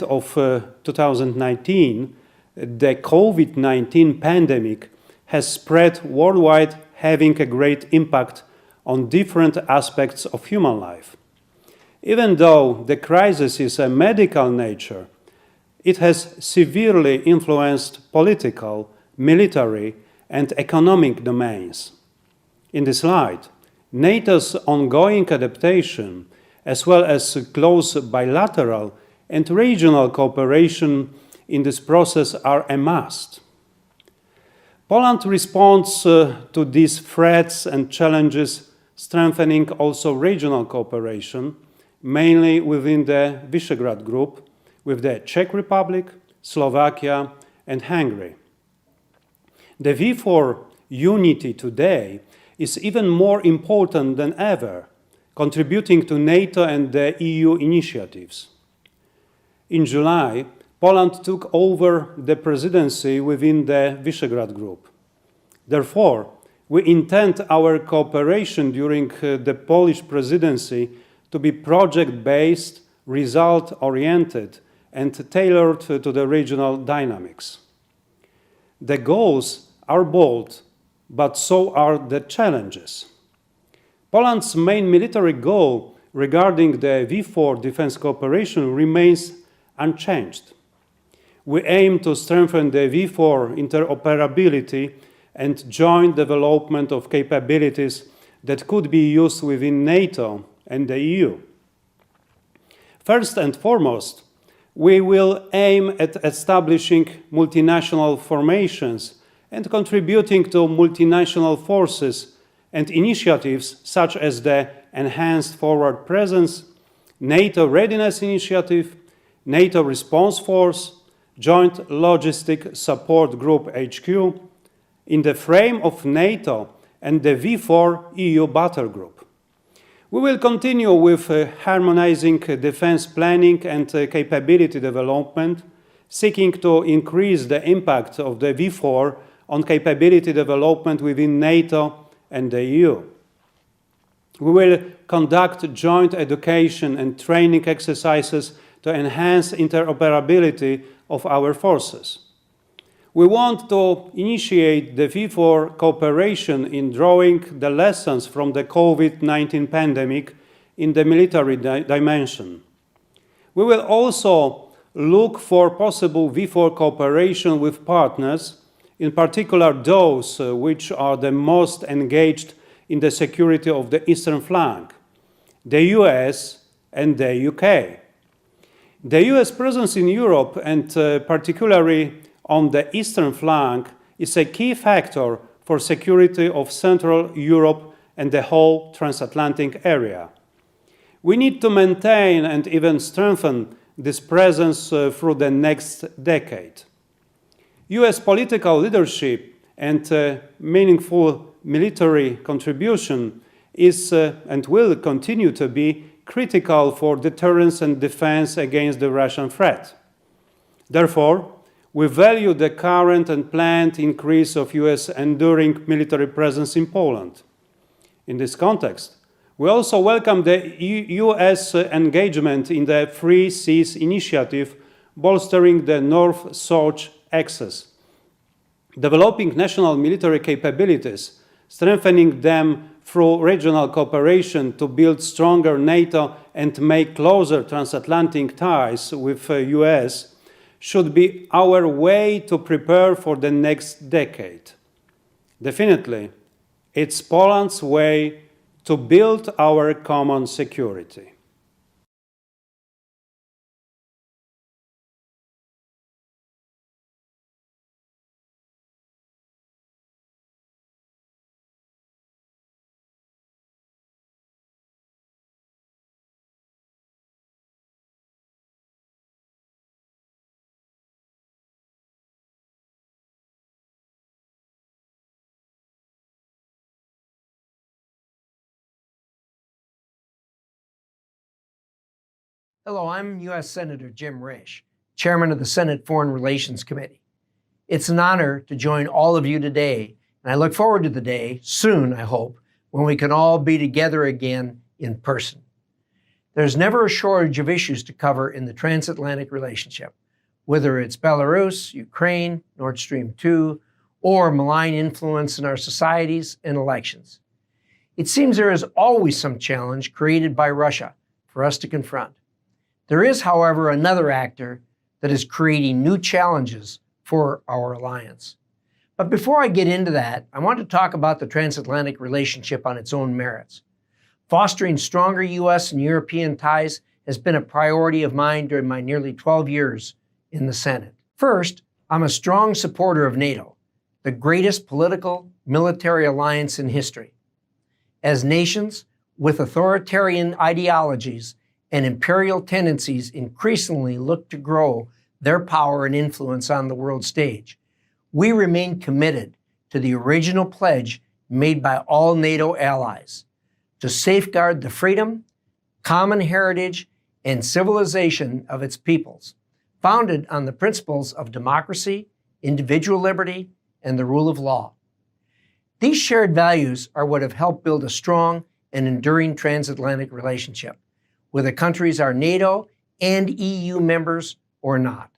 of 2019, the COVID-19 pandemic has spread worldwide, having a great impact on different aspects of human life. Even though the crisis is a medical nature, it has severely influenced political, military, and economic domains. In this light, NATO's ongoing adaptation, as well as close bilateral and regional cooperation in this process, are a must. Poland responds to these threats and challenges, strengthening also regional cooperation, mainly within the Visegrad Group, with the Czech Republic, Slovakia, and Hungary. The V4 unity today is even more important than ever, contributing to NATO and the EU initiatives. In July, Poland took over the presidency within the Visegrad Group. Therefore, we intend our cooperation during the Polish presidency to be project-based, result-oriented, and tailored to the regional dynamics. The goals are bold, but so are the challenges. Poland's main military goal regarding the V4 defense cooperation remains unchanged. We aim to strengthen the V4 interoperability and joint development of capabilities that could be used within NATO and the EU. First and foremost, we will aim at establishing multinational formations and contributing to multinational forces and initiatives such as the Enhanced Forward Presence, NATO Readiness Initiative, NATO Response Force, Joint Logistic Support Group HQ, in the frame of NATO and the V4 EU Battle Group. We will continue with harmonizing defense planning and capability development, seeking to increase the impact of the V4 on capability development within NATO and the EU. We will conduct joint education and training exercises to enhance interoperability of our forces. We want to initiate the V4 cooperation in drawing the lessons from the COVID-19 pandemic in the military dimension. We will also look for possible V4 cooperation with partners, in particular those which are the most engaged in the security of the eastern flank, the US and the UK. The US presence in Europe, and particularly on the eastern flank, is a key factor for security of Central Europe and the whole transatlantic area. We need to maintain and even strengthen this presence through the next decade. US political leadership and meaningful military contribution is and will continue to be critical for deterrence and defense against the Russian threat. Therefore, we value the current and planned increase of US enduring military presence in Poland. In this context, we also welcome the US engagement in the Free Seas Initiative, bolstering the North-South axis, developing national military capabilities, strengthening them through regional cooperation to build stronger NATO and make closer transatlantic ties with the US, should be our way to prepare for the next decade. Definitely, it's Poland's way to build our common security. Hello, I'm U.S. Senator Jim Risch, Chairman of the Senate Foreign Relations Committee. It's an honor to join all of you today, and I look forward to the day, soon I hope, when we can all be together again in person. There's never a shortage of issues to cover in the transatlantic relationship, whether it's Belarus, Ukraine, Nord Stream 2, or malign influence in our societies and elections. It seems there is always some challenge created by Russia for us to confront. There is, however, another actor that is creating new challenges for our alliance. But before I get into that, I want to talk about the transatlantic relationship on its own merits. Fostering stronger U.S. and European ties has been a priority of mine during my nearly 12 years in the Senate. First, I'm a strong supporter of NATO, the greatest political, military alliance in history. As nations with authoritarian ideologies and imperial tendencies increasingly look to grow their power and influence on the world stage, we remain committed to the original pledge made by all NATO allies to safeguard the freedom, common heritage, and civilization of its peoples, founded on the principles of democracy, individual liberty, and the rule of law. These shared values are what have helped build a strong and enduring transatlantic relationship, whether countries are NATO and EU members or not.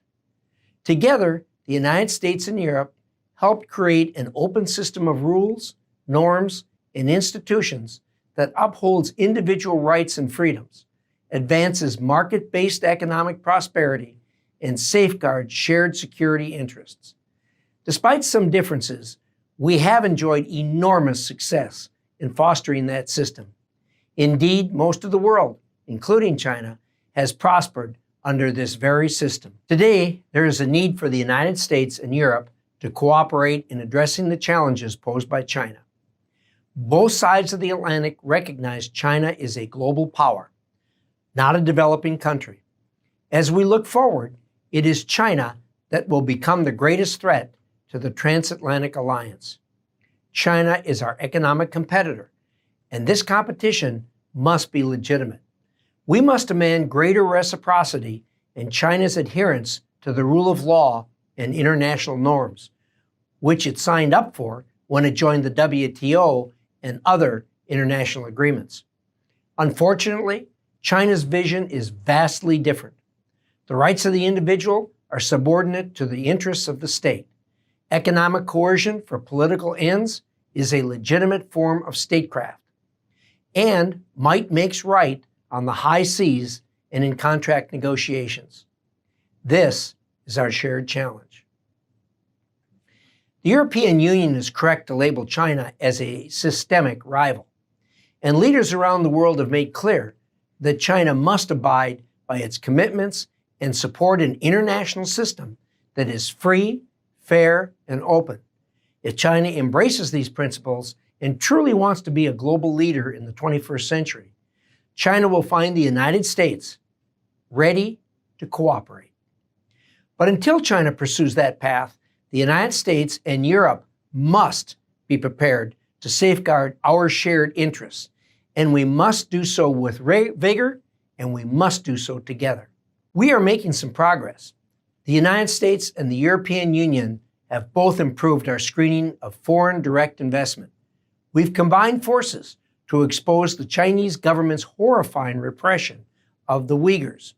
Together, the United States and Europe helped create an open system of rules, norms, and institutions that upholds individual rights and freedoms, advances market-based economic prosperity, and safeguards shared security interests. Despite some differences, we have enjoyed enormous success in fostering that system. Indeed, most of the world, including China, has prospered under this very system. Today, there is a need for the United States and Europe to cooperate in addressing the challenges posed by China. Both sides of the Atlantic recognize China is a global power, not a developing country. As we look forward, it is China that will become the greatest threat to the transatlantic alliance. China is our economic competitor, and this competition must be legitimate. We must demand greater reciprocity in China's adherence to the rule of law and international norms, which it signed up for when it joined the WTO and other international agreements. Unfortunately, China's vision is vastly different. The rights of the individual are subordinate to the interests of the state. Economic coercion for political ends is a legitimate form of statecraft. And might makes right on the high seas and in contract negotiations. This is our shared challenge. The European Union is correct to label China as a systemic rival, and leaders around the world have made clear that China must abide by its commitments and support an international system that is free, fair, and open. If China embraces these principles and truly wants to be a global leader in the 21st century, China will find the United States ready to cooperate. But until China pursues that path, the United States and Europe must be prepared to safeguard our shared interests, and we must do so with vigor, and we must do so together. We are making some progress. The United States and the European Union have both improved our screening of foreign direct investment. We've combined forces to expose the Chinese government's horrifying repression of the Uyghurs.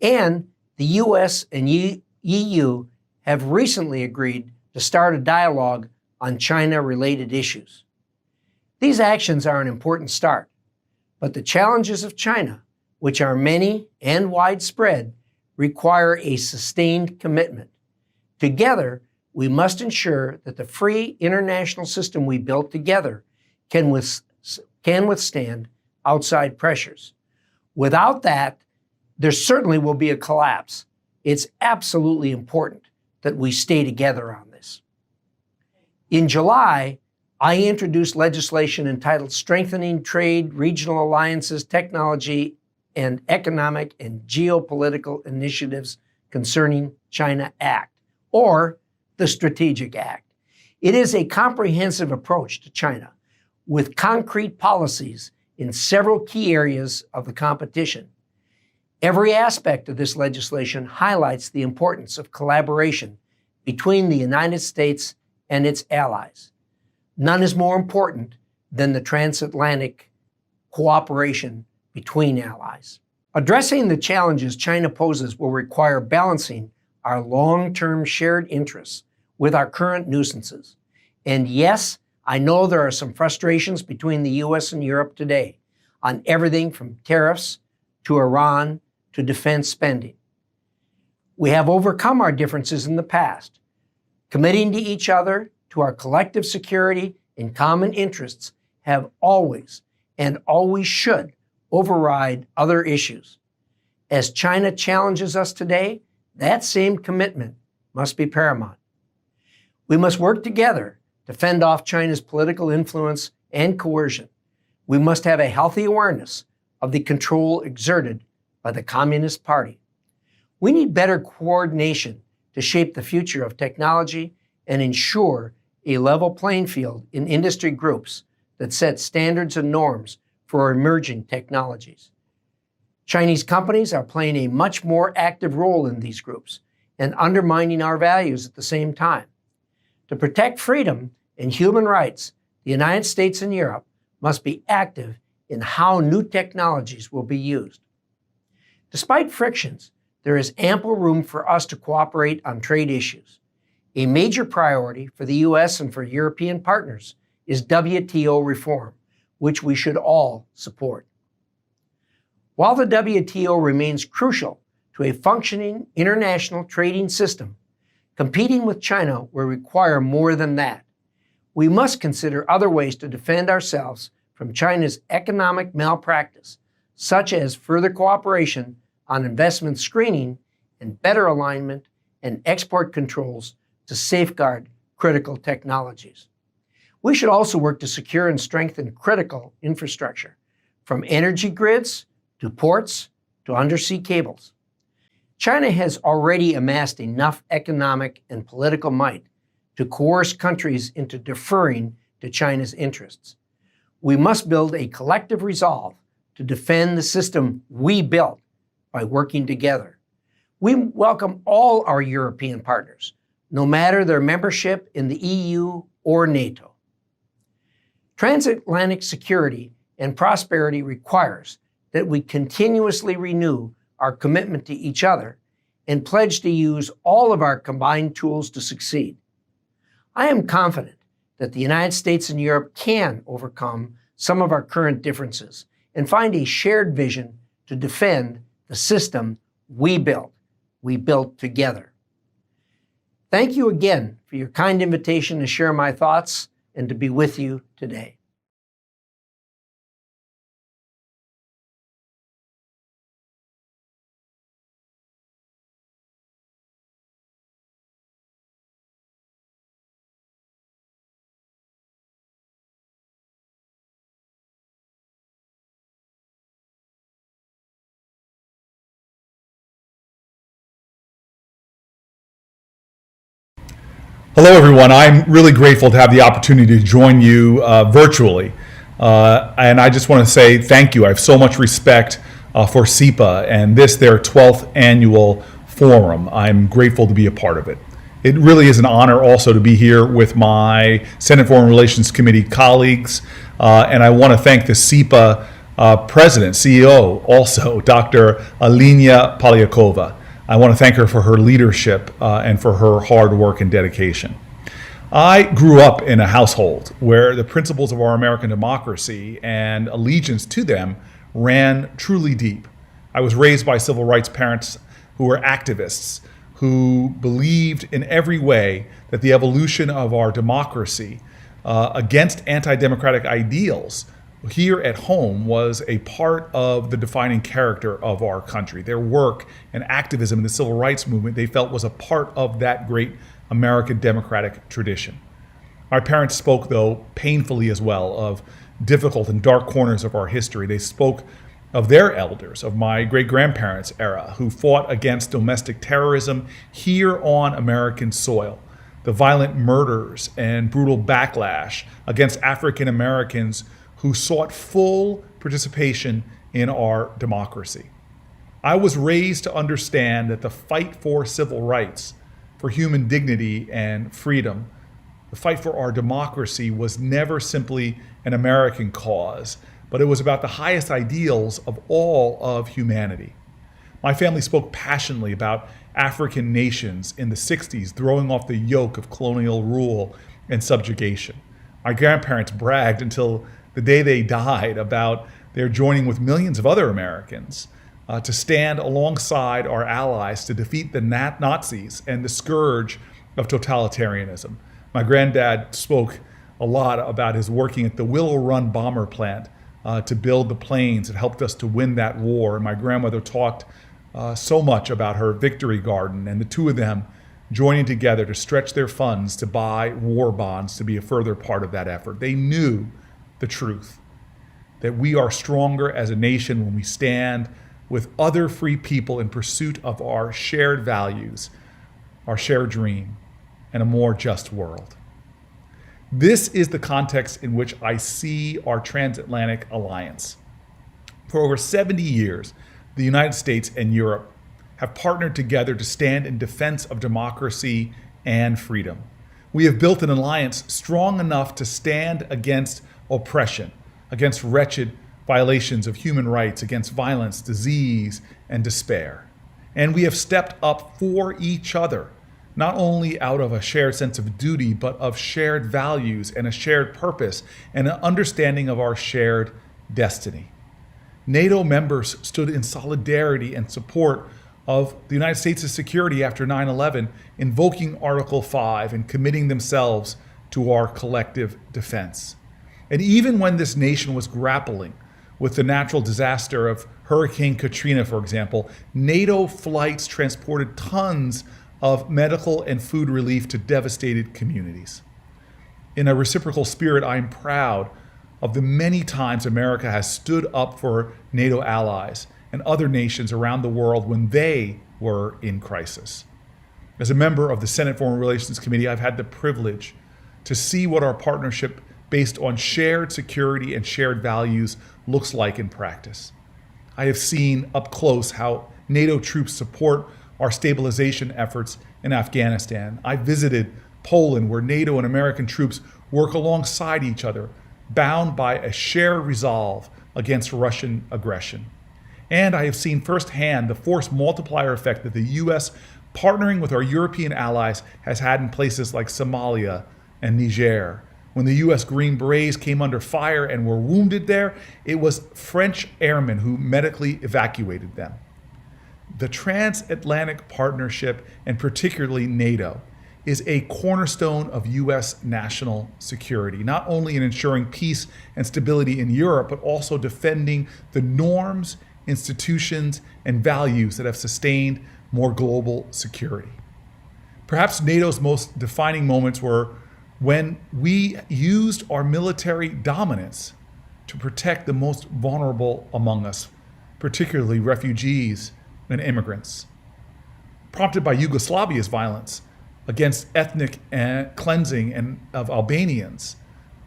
And the US and EU have recently agreed to start a dialogue on China-related issues. These actions are an important start, but the challenges of China, which are many and widespread, require a sustained commitment. Together, we must ensure that the free international system we built together can withstand outside pressures. Without that, there certainly will be a collapse. It's absolutely important that we stay together on this. In July, I introduced legislation entitled Strengthening Trade, Regional Alliances, Technology, and Economic and Geopolitical Initiatives Concerning China Act, or the Strategic Act. It is a comprehensive approach to China with concrete policies in several key areas of the competition. Every aspect of this legislation highlights the importance of collaboration between the United States and its allies. None is more important than the transatlantic cooperation between allies. Addressing the challenges China poses will require balancing our long-term shared interests with our current nuisances. And yes, I know there are some frustrations between the US and Europe today on everything from tariffs to Iran to defense spending. We have overcome our differences in the past, committing to each other, to our collective security and common interests have always and always should override other issues. As China challenges us today, that same commitment must be paramount. We must work together to fend off China's political influence and coercion. We must have a healthy awareness of the control exerted by the Communist Party. We need better coordination to shape the future of technology and ensure a level playing field in industry groups that set standards and norms for emerging technologies. Chinese companies are playing a much more active role in these groups and undermining our values at the same time. To protect freedom and human rights, the United States and Europe must be active in how new technologies will be used. Despite frictions, there is ample room for us to cooperate on trade issues. A major priority for the US and for European partners is WTO reform, which we should all support. While the WTO remains crucial to a functioning international trading system, competing with China will require more than that. We must consider other ways to defend ourselves from China's economic malpractice, such as further cooperation on investment screening and better alignment and export controls to safeguard critical technologies. We should also work to secure and strengthen critical infrastructure, from energy grids to ports to undersea cables. China has already amassed enough economic and political might to coerce countries into deferring to China's interests. We must build a collective resolve to defend the system we built by working together. We welcome all our European partners, no matter their membership in the EU or NATO. Transatlantic security and prosperity requires that we continuously renew our commitment to each other and pledge to use all of our combined tools to succeed. I am confident that the United States and Europe can overcome some of our current differences and find a shared vision to defend the system we built together. Thank you again for your kind invitation to share my thoughts and to be with you today. Hello, everyone. I'm really grateful to have the opportunity to join you virtually. And I just want to say thank you. I have so much respect for CEPA and their 12th annual forum. I'm grateful to be a part of it. It really is an honor also to be here with my Senate Foreign Relations Committee colleagues. And I want to thank the CEPA President, CEO, also, Dr. Alina Polyakova. I want to thank her for her leadership and for her hard work and dedication. I grew up in a household where the principles of our American democracy and allegiance to them ran truly deep. I was raised by civil rights parents who were activists, who believed in every way that the evolution of our democracy against anti-democratic ideals here at home was a part of the defining character of our country. Their work and activism in the civil rights movement, they felt, was a part of that great American democratic tradition. My parents spoke, though, painfully as well, of difficult and dark corners of our history. They spoke of their elders, of my great-grandparents' era, who fought against domestic terrorism here on American soil, the violent murders and brutal backlash against African Americans who sought full participation in our democracy. I was raised to understand that the fight for civil rights, for human dignity and freedom, the fight for our democracy was never simply an American cause, but it was about the highest ideals of all of humanity. My family spoke passionately about African nations in the 60s throwing off the yoke of colonial rule and subjugation. My grandparents bragged until the day they died about their joining with millions of other Americans to stand alongside our allies to defeat the Nazis and the scourge of totalitarianism. My granddad spoke a lot about his working at the Willow Run bomber plant to build the planes that helped us to win that war. And my grandmother talked so much about her victory garden and the two of them joining together to stretch their funds to buy war bonds to be a further part of that effort. They knew the truth, that we are stronger as a nation when we stand with other free people in pursuit of our shared values, our shared dream, and a more just world. This is the context in which I see our transatlantic alliance. For over 70 years, the United States and Europe have partnered together to stand in defense of democracy and freedom. We have built an alliance strong enough to stand against oppression, against wretched violations of human rights, against violence, disease, and despair. And we have stepped up for each other, not only out of a shared sense of duty, but of shared values and a shared purpose and an understanding of our shared destiny. NATO members stood in solidarity and support of the United States' security after 9/11, invoking Article 5 and committing themselves to our collective defense. And even when this nation was grappling with the natural disaster of Hurricane Katrina, for example, NATO flights transported tons of medical and food relief to devastated communities. In a reciprocal spirit, I am proud of the many times America has stood up for NATO allies and other nations around the world when they were in crisis. As a member of the Senate Foreign Relations Committee, I've had the privilege to see what our partnership based on shared security and shared values looks like in practice. I have seen up close how NATO troops support our stabilization efforts in Afghanistan. I visited Poland, where NATO and American troops work alongside each other, bound by a shared resolve against Russian aggression. And I have seen firsthand the force multiplier effect that the U.S. partnering with our European allies has had in places like Somalia and Niger. When the U.S. Green Berets came under fire and were wounded there, it was French airmen who medically evacuated them. The transatlantic partnership, and particularly NATO, is a cornerstone of U.S. national security, not only in ensuring peace and stability in Europe, but also defending the norms, institutions, and values that have sustained more global security. Perhaps NATO's most defining moments were when we used our military dominance to protect the most vulnerable among us, particularly refugees and immigrants. Prompted by Yugoslavia's violence against ethnic cleansing of Albanians,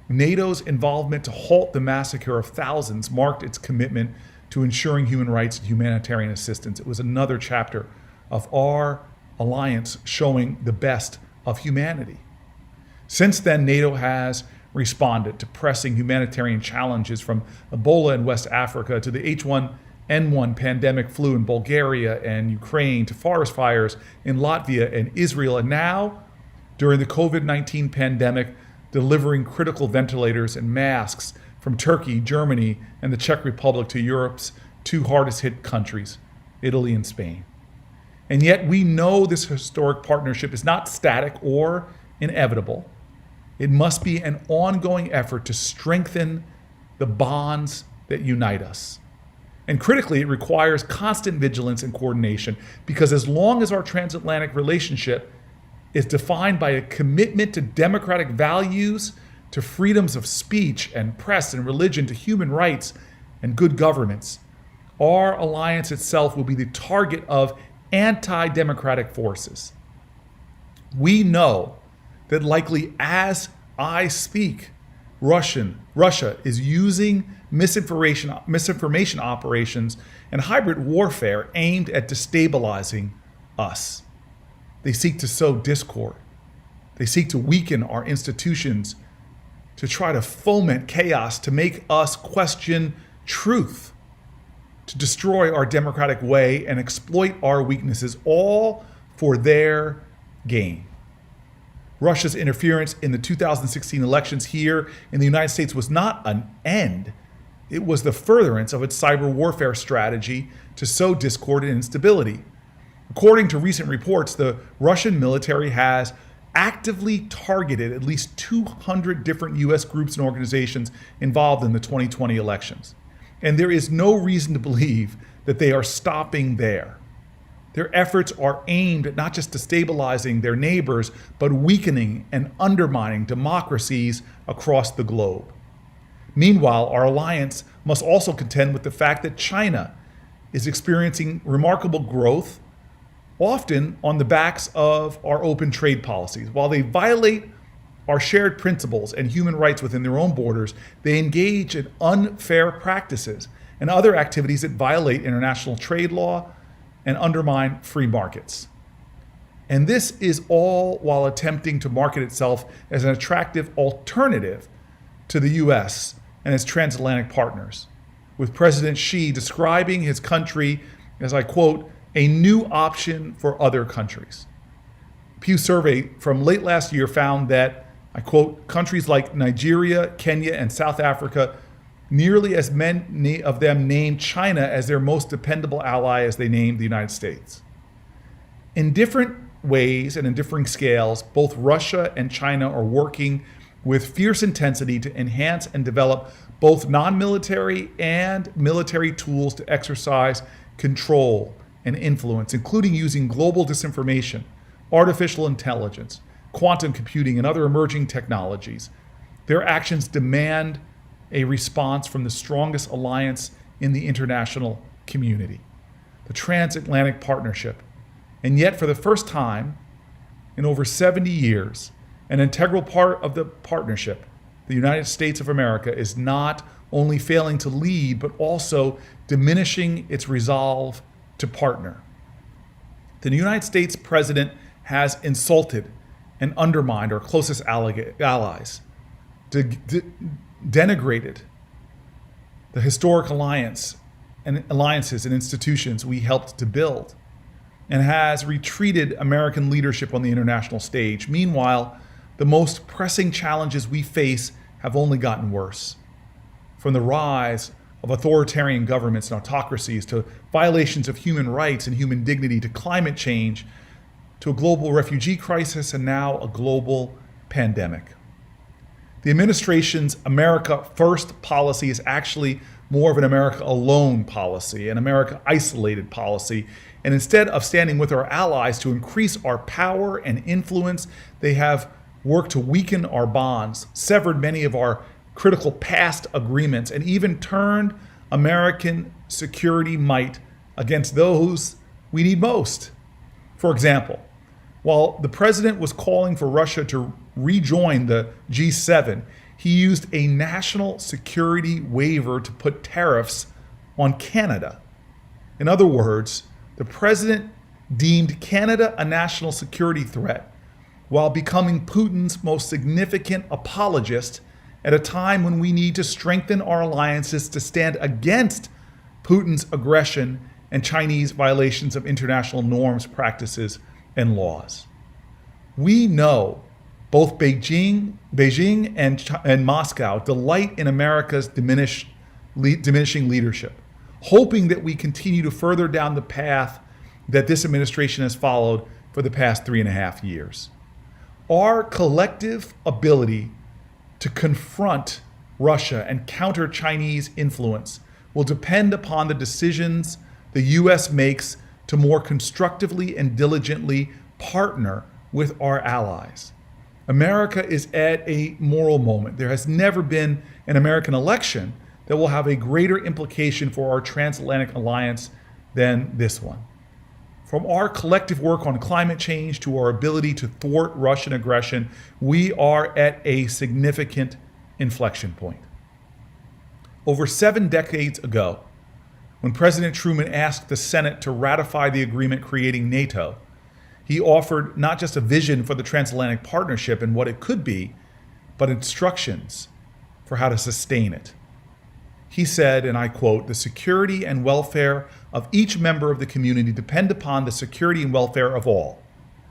NATO's involvement to halt the massacre of thousands marked its commitment to ensuring human rights and humanitarian assistance. It was another chapter of our alliance showing the best of humanity. Since then, NATO has responded to pressing humanitarian challenges from Ebola in West Africa to the H1N1 pandemic flu in Bulgaria and Ukraine to forest fires in Latvia and Israel, and now, during the COVID-19 pandemic, delivering critical ventilators and masks from Turkey, Germany, and the Czech Republic to Europe's two hardest hit countries, Italy and Spain. And yet we know this historic partnership is not static or inevitable. It must be an ongoing effort to strengthen the bonds that unite us. And critically, it requires constant vigilance and coordination, because as long as our transatlantic relationship is defined by a commitment to democratic values, to freedoms of speech and press and religion, to human rights and good governance, our alliance itself will be the target of anti-democratic forces. We know that likely as I speak, Russia is using misinformation operations and hybrid warfare aimed at destabilizing us. They seek to sow discord. They seek to weaken our institutions to try to foment chaos, to make us question truth, to destroy our democratic way and exploit our weaknesses, all for their gain. Russia's interference in the 2016 elections here in the United States was not an end. It was the furtherance of its cyber warfare strategy to sow discord and instability. According to recent reports, the Russian military has actively targeted at least 200 different U.S. groups and organizations involved in the 2020 elections. And there is no reason to believe that they are stopping there. Their efforts are aimed at not just destabilizing their neighbors, but weakening and undermining democracies across the globe. Meanwhile, our alliance must also contend with the fact that China is experiencing remarkable growth, often on the backs of our open trade policies. While they violate our shared principles and human rights within their own borders, they engage in unfair practices and other activities that violate international trade law and undermine free markets. And this is all while attempting to market itself as an attractive alternative to the US and its transatlantic partners, with President Xi describing his country as, I quote, a new option for other countries. Pew survey from late last year found that, I quote, countries like Nigeria, Kenya, and South Africa, nearly as many of them named China as their most dependable ally as they named the United States. In different ways and in differing scales, both Russia and China are working with fierce intensity to enhance and develop both non-military and military tools to exercise control and influence, including using global disinformation, artificial intelligence, quantum computing, and other emerging technologies. Their actions demand a response from the strongest alliance in the international community, the Transatlantic Partnership. And yet, for the first time in over 70 years, an integral part of the partnership, the United States of America, is not only failing to lead, but also diminishing its resolve to partner. The United States president has insulted and undermined our closest allies, denigrated the historic alliances and institutions we helped to build, and has retreated American leadership on the international stage. Meanwhile, the most pressing challenges we face have only gotten worse. From the rise of authoritarian governments and autocracies, to violations of human rights and human dignity, to climate change, to a global refugee crisis, and now a global pandemic. The administration's America First policy is actually more of an America Alone policy, an America Isolated policy. And instead of standing with our allies to increase our power and influence, they have worked to weaken our bonds, severed many of our critical past agreements, and even turned American security might against those we need most. For example, while the president was calling for Russia to rejoin the G7, he used a national security waiver to put tariffs on Canada. In other words, the president deemed Canada a national security threat while becoming Putin's most significant apologist at a time when we need to strengthen our alliances to stand against Putin's aggression and Chinese violations of international norms, practices, and laws. We know both Beijing and Moscow delight in America's diminishing leadership, hoping that we continue to further down the path that this administration has followed for the past 3.5 years. Our collective ability to confront Russia and counter Chinese influence will depend upon the decisions the U.S. makes to more constructively and diligently partner with our allies. America is at a moral moment. There has never been an American election that will have a greater implication for our transatlantic alliance than this one. From our collective work on climate change to our ability to thwart Russian aggression, we are at a significant inflection point. Over 7 decades ago, when President Truman asked the Senate to ratify the agreement creating NATO, he offered not just a vision for the transatlantic partnership and what it could be, but instructions for how to sustain it. He said, and I quote, "The security and welfare of each member of the community depend upon the security and welfare of all.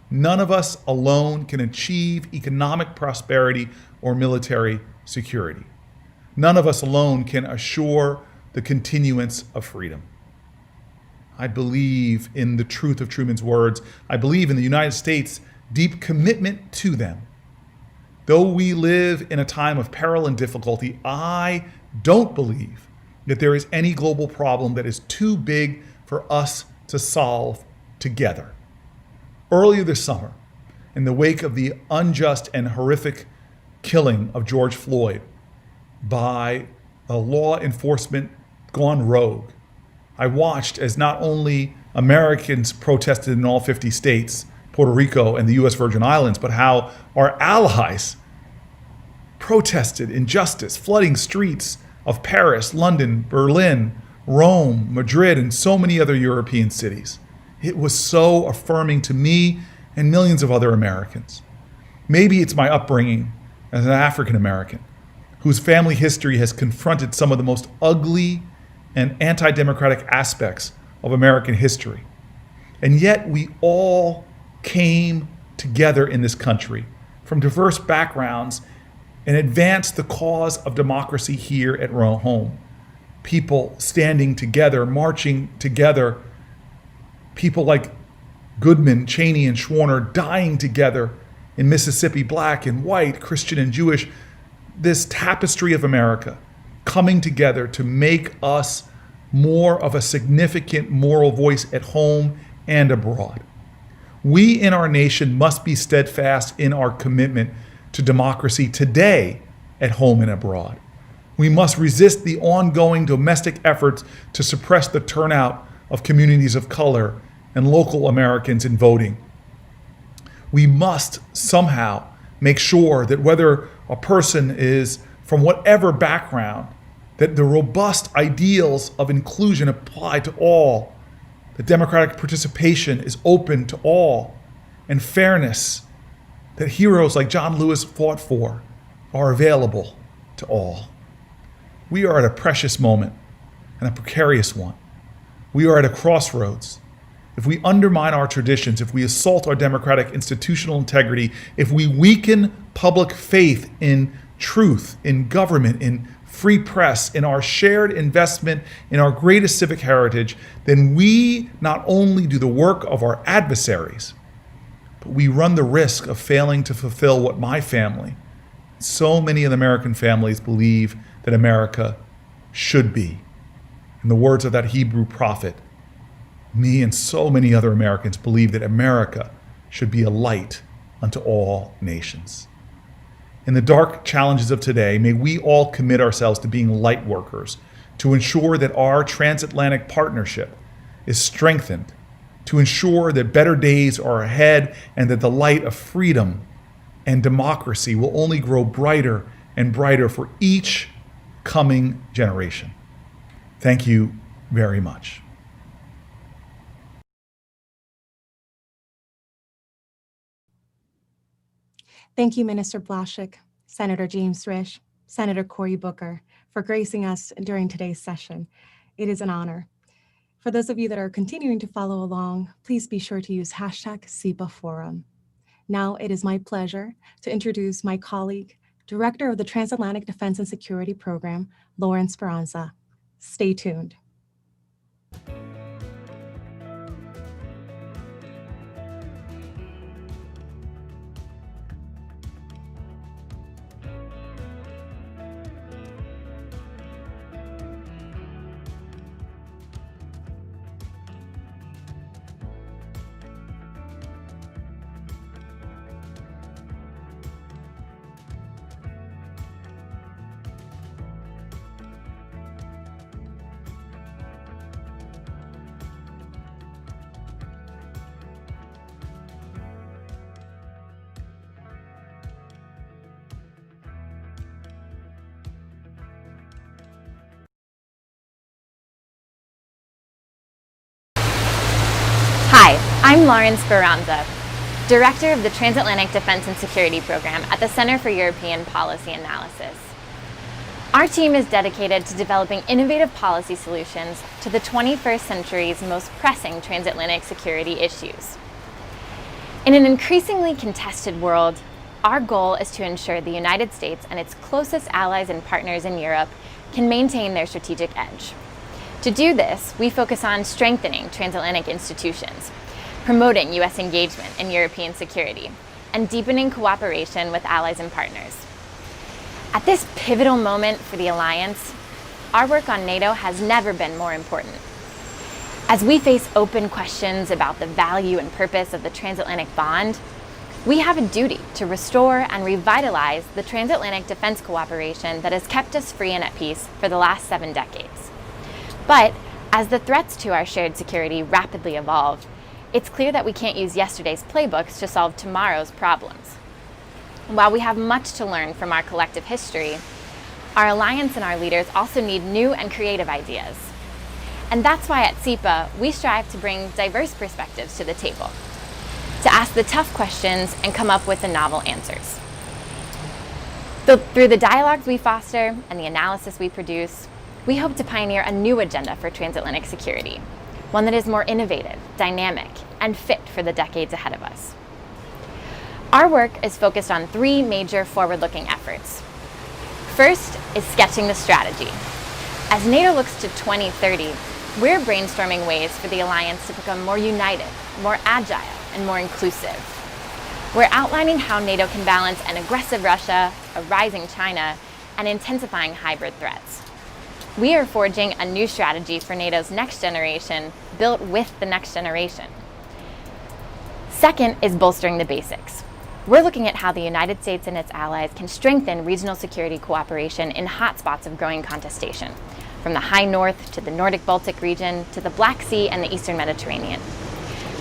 None of us alone can achieve economic prosperity or military security. None of us alone can assure the continuance of freedom." I believe in the truth of Truman's words. I believe in the United States' deep commitment to them. Though we live in a time of peril and difficulty, I don't believe that there is any global problem that is too big for us to solve together. Earlier this summer, in the wake of the unjust and horrific killing of George Floyd by a law enforcement gone rogue, I watched as not only Americans protested in all 50 states, Puerto Rico, and the U.S. Virgin Islands, but how our allies protested injustice, flooding streets of Paris, London, Berlin, Rome, Madrid, and so many other European cities. It was so affirming to me and millions of other Americans. Maybe it's my upbringing as an African American, whose family history has confronted some of the most ugly and anti-democratic aspects of American history. And yet we all came together in this country from diverse backgrounds and advanced the cause of democracy here at home. People standing together, marching together, people like Goodman, Cheney, and Schwerner dying together in Mississippi, black and white, Christian and Jewish, this tapestry of America coming together to make us more of a significant moral voice at home and abroad. We in our nation must be steadfast in our commitment to democracy today at home and abroad. We must resist the ongoing domestic efforts to suppress the turnout of communities of color and local Americans in voting. We must somehow make sure that whether a person is from whatever background, that the robust ideals of inclusion apply to all, that democratic participation is open to all, and fairness, that heroes like John Lewis fought for, are available to all. We are at a precious moment and a precarious one. We are at a crossroads. If we undermine our traditions, if we assault our democratic institutional integrity, if we weaken public faith in truth, in government, in free press, in our shared investment in our greatest civic heritage, then we not only do the work of our adversaries, but we run the risk of failing to fulfill what my family, so many of the American families, believe that America should be. In the words of that Hebrew prophet, me and so many other Americans believe that America should be a light unto all nations. In the dark challenges of today, may we all commit ourselves to being light workers, to ensure that our transatlantic partnership is strengthened, to ensure that better days are ahead and that the light of freedom and democracy will only grow brighter and brighter for each coming generation. Thank you very much. Thank you, Minister Blaszczyk, Senator James Risch, Senator Cory Booker, for gracing us during today's session. It is an honor. For those of you that are continuing to follow along, please be sure to use hashtag CEPA Forum. Now it is my pleasure to introduce my colleague, Director of the Transatlantic Defense and Security Program, Lauren Speranza. Stay tuned. Hi, I'm Lauren Speranza. Director of the Transatlantic Defense and Security Program at the Center for European Policy Analysis. Our team is dedicated to developing innovative policy solutions to the 21st century's most pressing transatlantic security issues. In an increasingly contested world, our goal is to ensure the United States and its closest allies and partners in Europe can maintain their strategic edge. To do this, we focus on strengthening transatlantic institutions, promoting U.S. engagement in European security, and deepening cooperation with allies and partners. At this pivotal moment for the alliance, our work on NATO has never been more important. As we face open questions about the value and purpose of the transatlantic bond, we have a duty to restore and revitalize the transatlantic defense cooperation that has kept us free and at peace for the last 7 decades. But as the threats to our shared security rapidly evolve, it's clear that we can't use yesterday's playbooks to solve tomorrow's problems. While we have much to learn from our collective history, our alliance and our leaders also need new and creative ideas. And that's why at CEPA, we strive to bring diverse perspectives to the table, to ask the tough questions and come up with the novel answers. Through the dialogues we foster and the analysis we produce, we hope to pioneer a new agenda for transatlantic security, one that is more innovative, dynamic, and fit for the decades ahead of us. Our work is focused on 3 major forward-looking efforts. First is sketching the strategy. As NATO looks to 2030, we're brainstorming ways for the alliance to become more united, more agile, and more inclusive. We're outlining how NATO can balance an aggressive Russia, a rising China, and intensifying hybrid threats. We are forging a new strategy for NATO's next generation, built with the next generation. Second is bolstering the basics. We're looking at how the United States and its allies can strengthen regional security cooperation in hotspots of growing contestation, from the high north to the Nordic Baltic region to the Black Sea and the Eastern Mediterranean.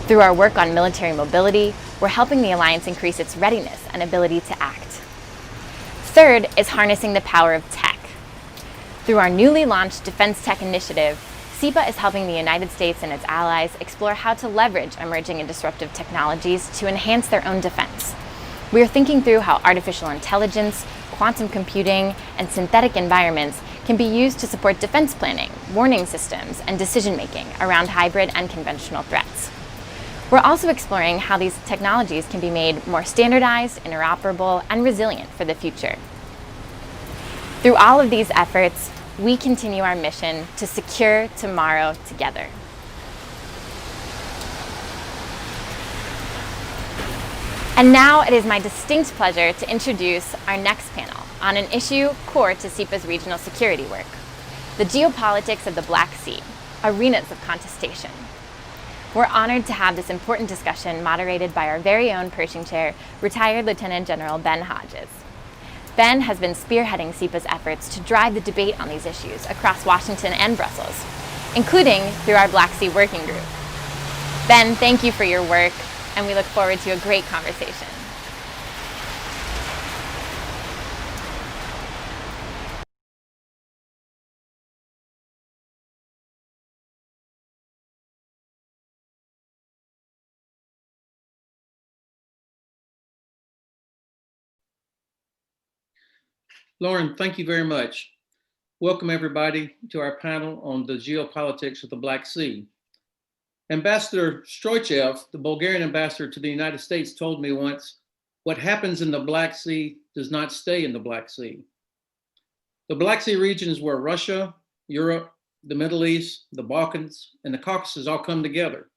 Through our work on military mobility, we're helping the alliance increase its readiness and ability to act. Third is harnessing the power of tech. Through our newly launched Defense Tech Initiative, CEPA is helping the United States and its allies explore how to leverage emerging and disruptive technologies to enhance their own defense. We are thinking through how artificial intelligence, quantum computing, and synthetic environments can be used to support defense planning, warning systems, and decision-making around hybrid and conventional threats. We're also exploring how these technologies can be made more standardized, interoperable, and resilient for the future. Through all of these efforts, we continue our mission to secure tomorrow together. And now it is my distinct pleasure to introduce our next panel on an issue core to CEPA's regional security work, the geopolitics of the Black Sea, arenas of contestation. We're honored to have this important discussion moderated by our very own Pershing Chair, retired Lieutenant General Ben Hodges. Ben has been spearheading CEPA's efforts to drive the debate on these issues across Washington and Brussels, including through our Black Sea Working Group. Ben, thank you for your work, and we look forward to a great conversation. Lauren, thank you very much. Welcome everybody to our panel on the geopolitics of the Black Sea. Ambassador Stroychev, the Bulgarian ambassador to the United States, told me once, what happens in the Black Sea does not stay in the Black Sea. The Black Sea region is where Russia, Europe, the Middle East, the Balkans, and the Caucasus all come together.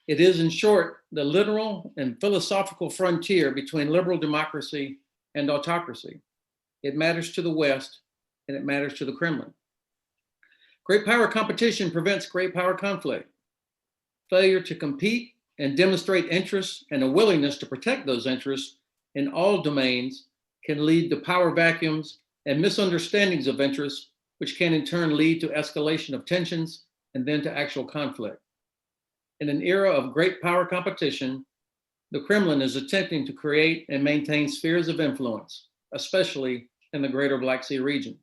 It is, in short, the literal and philosophical frontier between liberal democracy and autocracy. It matters to the West, and it matters to the Kremlin. Great power competition prevents great power conflict. Failure to compete and demonstrate interests and a willingness to protect those interests in all domains can lead to power vacuums and misunderstandings of interests, which can in turn lead to escalation of tensions and then to actual conflict. In an era of great power competition, the Kremlin is attempting to create and maintain spheres of influence, especially in the greater Black Sea region.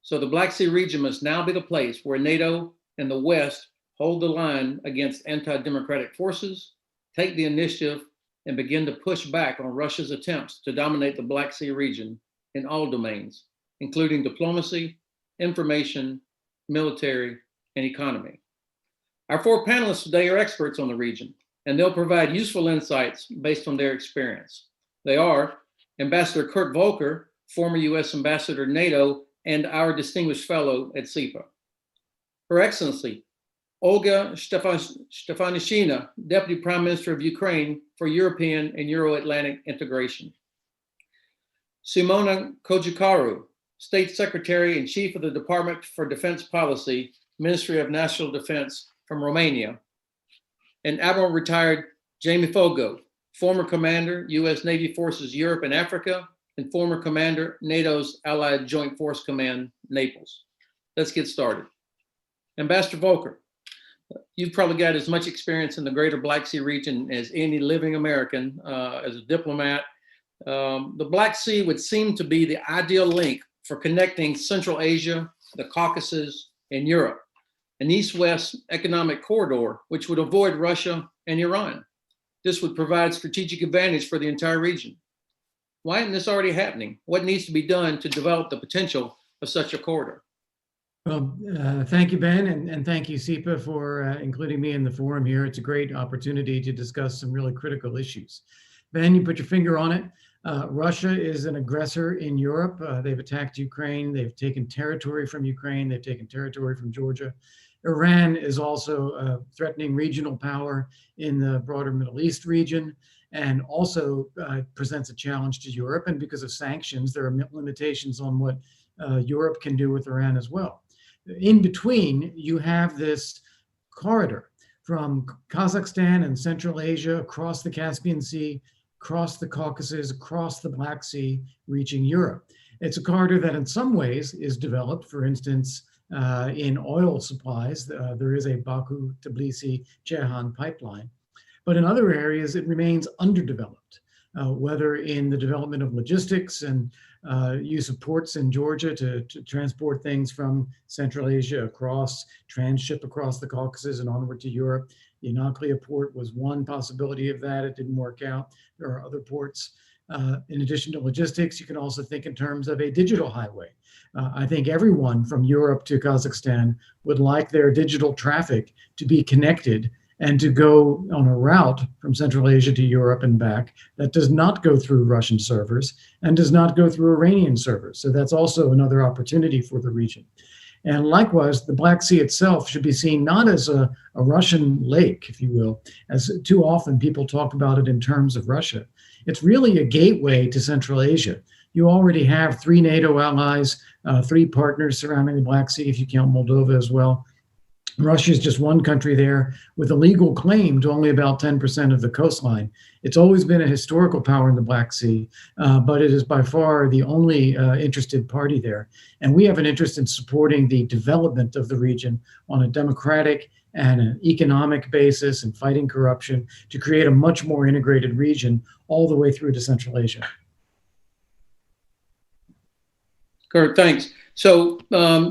So the Black Sea region must now be the place where NATO and the West hold the line against anti-democratic forces, take the initiative, and begin to push back on Russia's attempts to dominate the Black Sea region in all domains, including diplomacy, information, military, and economy. Our four panelists today are experts on the region, and they'll provide useful insights based on their experience. They are Ambassador Kurt Volker, former U.S. Ambassador to NATO and our distinguished fellow at CEPA. Her Excellency, Olga Stefanishina, Deputy Prime Minister of Ukraine for European and Euro-Atlantic integration. Simona Kojikaru, State Secretary and Chief of the Department for Defense Policy, Ministry of National Defense from Romania. And Admiral Retired Jamie Fogo, former Commander, U.S. Navy Forces Europe and Africa, and former Commander, NATO's Allied Joint Force Command, Naples. Let's get started. Ambassador Volker, you've probably got as much experience in the greater Black Sea region as any living American as a diplomat. The Black Sea would seem to be the ideal link for connecting Central Asia, the Caucasus, and Europe, an east-west economic corridor, which would avoid Russia and Iran. This would provide strategic advantage for the entire region. Why isn't this already happening? What needs to be done to develop the potential of such a corridor? Well, thank you, Ben, and thank you, CEPA, for including me in the forum here. It's a great opportunity to discuss some really critical issues. Ben, you put your finger on it. Russia is an aggressor in Europe. They've attacked Ukraine. They've taken territory from Ukraine. They've taken territory from Georgia. Iran is also threatening regional power in the broader Middle East region, and also presents a challenge to Europe. And because of sanctions, there are limitations on what Europe can do with Iran as well. In between, you have this corridor from Kazakhstan and Central Asia, across the Caspian Sea, across the Caucasus, across the Black Sea, reaching Europe. It's a corridor that in some ways is developed. For instance, in oil supplies, there is a Baku-Tbilisi-Ceyhan pipeline. But in other areas, it remains underdeveloped, whether in the development of logistics and use of ports in Georgia to transport things from Central Asia across, transship across the Caucasus and onward to Europe. The Inaklia port was one possibility of that. It didn't work out. There are other ports. In addition to logistics, you can also think in terms of a digital highway. I think everyone from Europe to Kazakhstan would like their digital traffic to be connected and to go on a route from Central Asia to Europe and back that does not go through Russian servers and does not go through Iranian servers. So that's also another opportunity for the region. And likewise, the Black Sea itself should be seen not as a Russian lake, if you will, as too often people talk about it in terms of Russia. It's really a gateway to Central Asia. You already have 3 NATO allies, 3 partners surrounding the Black Sea, if you count Moldova as well. Russia is just one country there with a legal claim to only about 10% of the coastline. It's always been a historical power in the Black Sea, but it is by far the only interested party there. And we have an interest in supporting the development of the region on a democratic and an economic basis and fighting corruption to create a much more integrated region all the way through to Central Asia. Kurt, thanks. So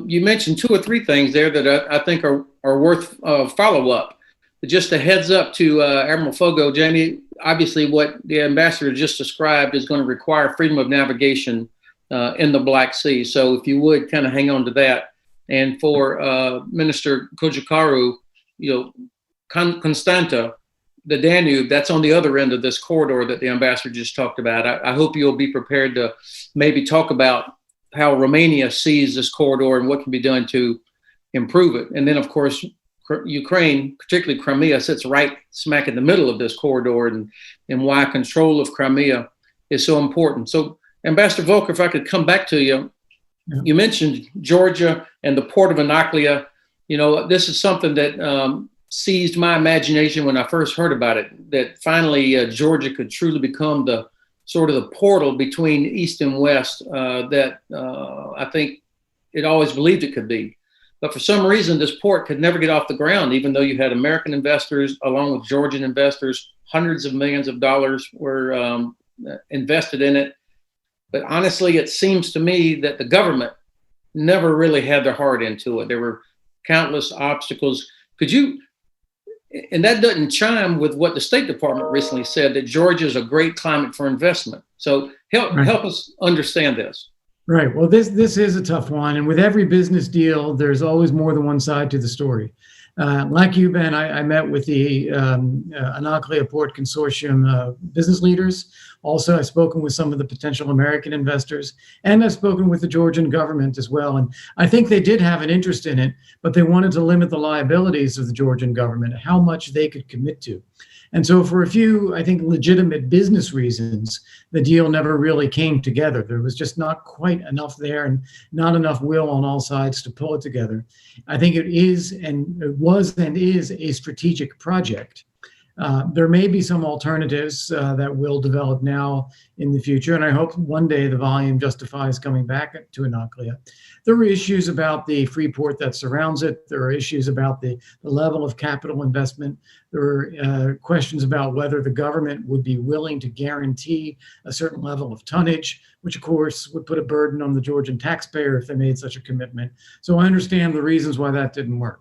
you mentioned 2 or 3 things there that I think are worth follow-up. Just a heads up to Admiral Fogo, Jamie, obviously what the ambassador just described is going to require freedom of navigation in the Black Sea. So if you would kind of hang on to that. And for Minister Kojikaru, Constanta, the Danube, that's on the other end of this corridor that the ambassador just talked about. I hope you'll be prepared to maybe talk about how Romania sees this corridor and what can be done to improve it. And then, of course, Ukraine, particularly Crimea, sits right smack in the middle of this corridor, and why control of Crimea is so important. So, Ambassador Volker, if I could come back to you, you mentioned Georgia and the port of Inaklia. This is something that seized my imagination when I first heard about it, that finally Georgia could truly become the sort of the portal between East and West that I think it always believed it could be. But for some reason, this port could never get off the ground, even though you had American investors along with Georgian investors. Hundreds of millions of dollars were invested in it. But honestly, it seems to me that the government never really had their heart into it. There were countless obstacles. Could you, And that doesn't chime with what the State Department recently said, that Georgia is a great climate for investment. So help us understand this. Right. Well, this is a tough one. And with every business deal, there's always more than one side to the story. Like you, Ben, I met with the Anaclea Port Consortium business leaders. Also, I've spoken with some of the potential American investors, and I've spoken with the Georgian government as well. And I think they did have an interest in it, but they wanted to limit the liabilities of the Georgian government, how much they could commit to. And so for a few, I think, legitimate business reasons, the deal never really came together. There was just not quite enough there and not enough will on all sides to pull it together. I think it is and it was and is a strategic project. There may be some alternatives that will develop now in the future, and I hope one day the volume justifies coming back to Anaclea. There are issues about the free port that surrounds it. There are issues about the level of capital investment. There are questions about whether the government would be willing to guarantee a certain level of tonnage, which of course would put a burden on the Georgian taxpayer if they made such a commitment. So I understand the reasons why that didn't work.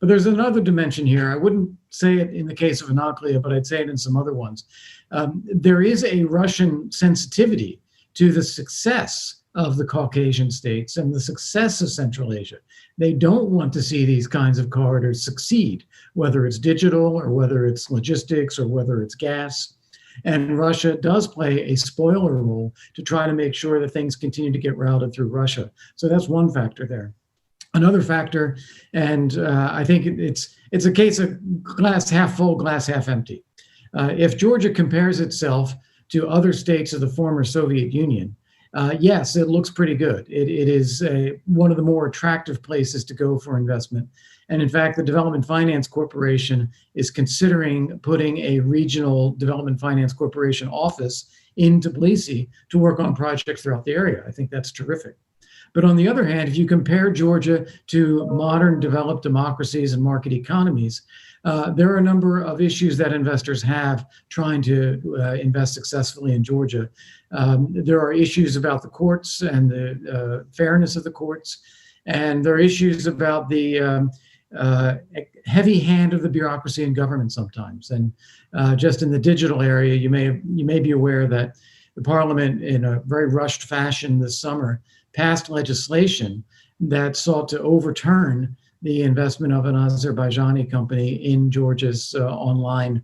But there's another dimension here. I wouldn't say it in the case of Anaclea, but I'd say it in some other ones. There is a Russian sensitivity to the success of the Caucasian states and the success of Central Asia. They don't want to see these kinds of corridors succeed, whether it's digital or whether it's logistics or whether it's gas. And Russia does play a spoiler role to try to make sure that things continue to get routed through Russia. So that's one factor there. Another factor, and I think it's a case of glass half full, glass half empty. If Georgia compares itself to other states of the former Soviet Union, yes, it looks pretty good. It is one of the more attractive places to go for investment. And in fact, the Development Finance Corporation is considering putting a regional Development Finance Corporation office in Tbilisi to work on projects throughout the area. I think that's terrific. But on the other hand, if you compare Georgia to modern developed democracies and market economies, there are a number of issues that investors have trying to invest successfully in Georgia. There are issues about the courts and the fairness of the courts, and there are issues about the heavy hand of the bureaucracy and government sometimes. And just in the digital area, you may be aware that the Parliament, in a very rushed fashion this summer, passed legislation that sought to overturn the investment of an Azerbaijani company in Georgia's online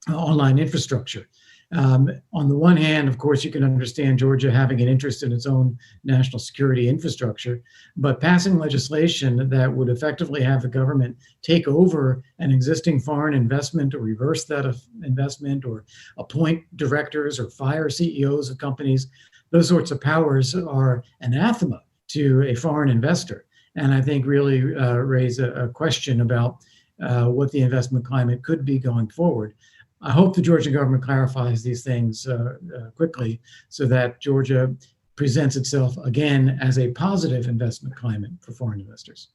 infrastructure. On the one hand, of course, you can understand Georgia having an interest in its own national security infrastructure, but passing legislation that would effectively have the government take over an existing foreign investment or reverse that investment or appoint directors or fire CEOs of companies, those sorts of powers are anathema to a foreign investor. And I think really raise a question about what the investment climate could be going forward. I hope the Georgian government clarifies these things quickly so that Georgia presents itself again as a positive investment climate for foreign investors.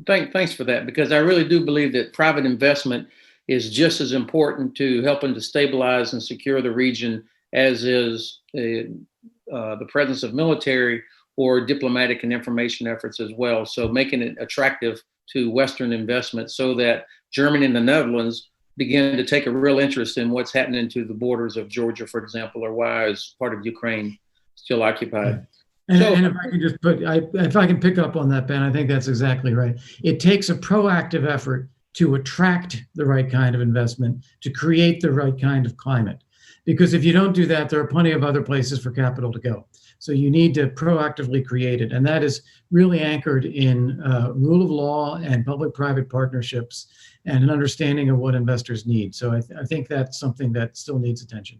Thanks for that, because I really do believe that private investment is just as important to helping to stabilize and secure the region as is the presence of military or diplomatic and information efforts as well. So making it attractive to Western investment so that Germany and the Netherlands begin to take a real interest in what's happening to the borders of Georgia, for example, or why is part of Ukraine still occupied. Yeah. And if I can just if I can pick up on that, Ben, I think that's exactly right. It takes a proactive effort to attract the right kind of investment, to create the right kind of climate. Because if you don't do that, there are plenty of other places for capital to go. So you need to proactively create it. And that is really anchored in rule of law and public-private partnerships and an understanding of what investors need. So I think that's something that still needs attention.